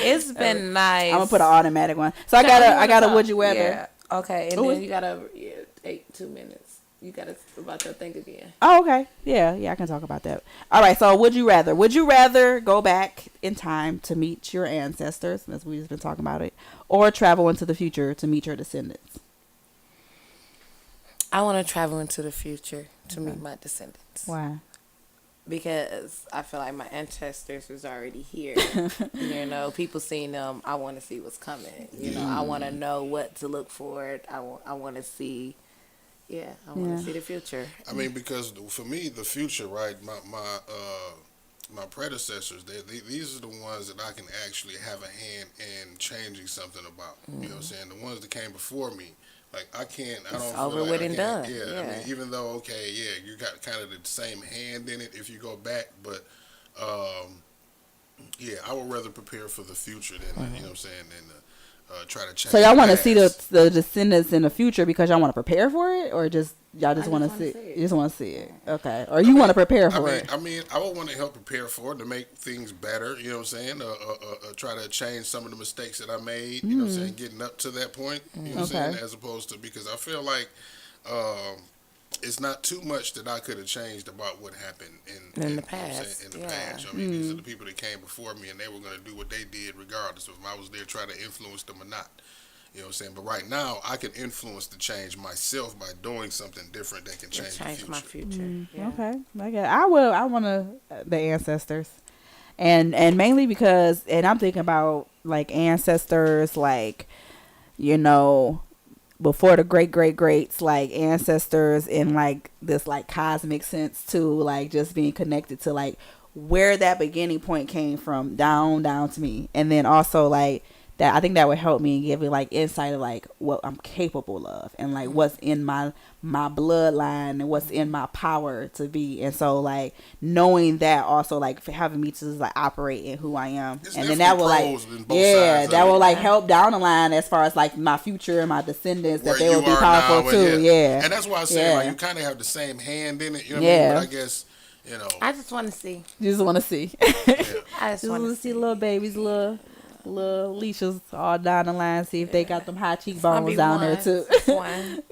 It's been nice. I'm gonna put an automatic one. So I got a would you rather. Yeah. Okay, and then you gotta take 2 minutes. You gotta about your thing again. Oh, okay. Yeah, I can talk about that. All right. So would you rather go back in time to meet your ancestors, as we've just been talking about it, or travel into the future to meet your descendants? I want to travel into the future to meet my descendants. Why? Because I feel like my ancestors was already here. People seeing them. I want to see what's coming. I want to know what to look for. I want to see. Yeah, I want to see the future. I mean, because for me, the future, right? My predecessors, these are the ones that I can actually have a hand in changing something about. You know what I'm saying? The ones that came before me. Like, I don't feel over like with I and can't. done. Yeah, I mean, even though, you got kind of the same hand in it if you go back, but Yeah, I would rather prepare for the future than you know what I'm saying than try to change. So y'all want the to see the past. descendants in the future because y'all want to prepare for it, or just y'all just want to see? You just want to see it, okay? Or you want to prepare for it? I would want to help prepare for it to make things better. You know what I'm saying? Try to change some of the mistakes that I made. You know what I'm saying? Getting up to that point. You know what I'm saying? As opposed to because I feel like it's not too much that I could have changed about what happened In the you know what I'm saying, past. in the past. I mean, these are the people that came before me, and they were going to do what they did regardless of if I was there trying to influence them or not. You know what I'm saying? But right now, I can influence the change myself by doing something different that can change the future. My future. Yeah. Okay, I will. I want to the ancestors, and mainly because, and I'm thinking about like ancestors, like you know, before the greats, like ancestors in like this like cosmic sense too, like just being connected to like where that beginning point came from down to me, and then also like that I think that would help me give me like insight of like what I'm capable of and like what's in my bloodline and what's in my power to be. And so like knowing that also like having me to just like operate in who I am. It's and then that will like that will like help down the line as far as like my future and my descendants where that they will be powerful now, too. Yeah. And that's why I say like you kind of have the same hand in it, you know what I mean? But I guess you know. I just want to see. You just want to see. I just want to see little babies, little leashes all down the line. See if they got them high cheekbones down there too. One.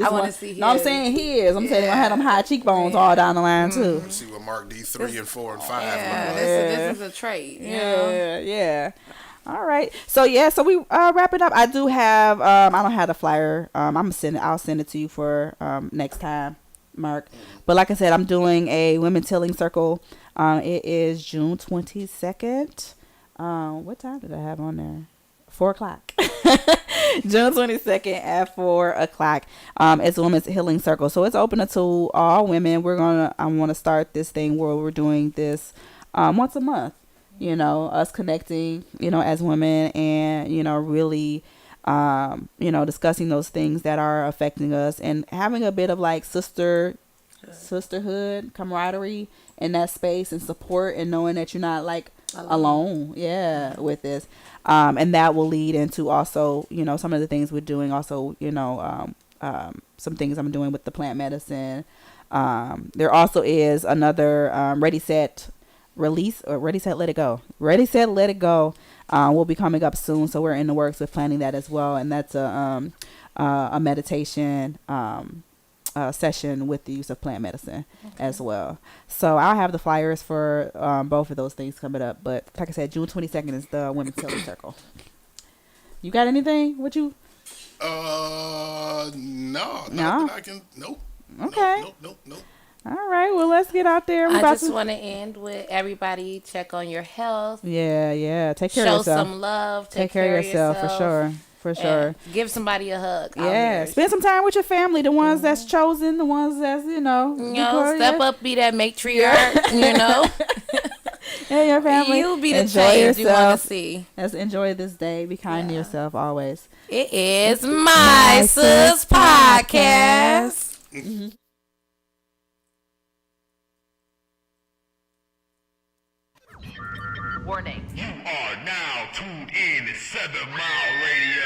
I want to see his. No, I'm saying his. I'm saying they gonna have them high cheekbones all down the line too. Let's see what Mark D 3 and 4 and 5 Yeah, look like. this is a trait. Yeah. All right. So we wrap it up. I do have I don't have the flyer. I'll send it to you for next time, Mark. But like I said, I'm doing a women's healing circle. It is June 22nd. What time did I have on there? 4:00. June 22nd at 4:00. It's a women's healing circle, so it's open to all women. I want to start this thing where we're doing this once a month. You know, us connecting, you know, as women, and you know, really, you know, discussing those things that are affecting us, and having a bit of like sisterhood, camaraderie in that space, and support, and knowing that you're not like alone with this, and that will lead into also, you know, some of the things we're doing also, you know, some things I'm doing with the plant medicine. There also is another ready set release, or ready set let it go will be coming up soon, so we're in the works with planning that as well, and that's a meditation session with the use of plant medicine as well. So I'll have the flyers for both of those things coming up. But like I said, June 22nd is the Women's Healing Circle. You got anything? What you? No. No. I can. Nope. Okay. Nope. All right. Well, let's get out there. I just want to end with everybody check on your health. Yeah. Take care of yourself. Show some love. Take care of yourself for sure. For sure. Give somebody a hug. Yeah. Spend some time with your family, the ones that's chosen, the ones that's, you know, step up, be that matriarch, you know. And your family. You be the change you want to see. Let's enjoy this day. Be kind to yourself always. It is My S.I.S Podcast. Mm-hmm. Warning. You are now tuned in to 7 Mile Radio.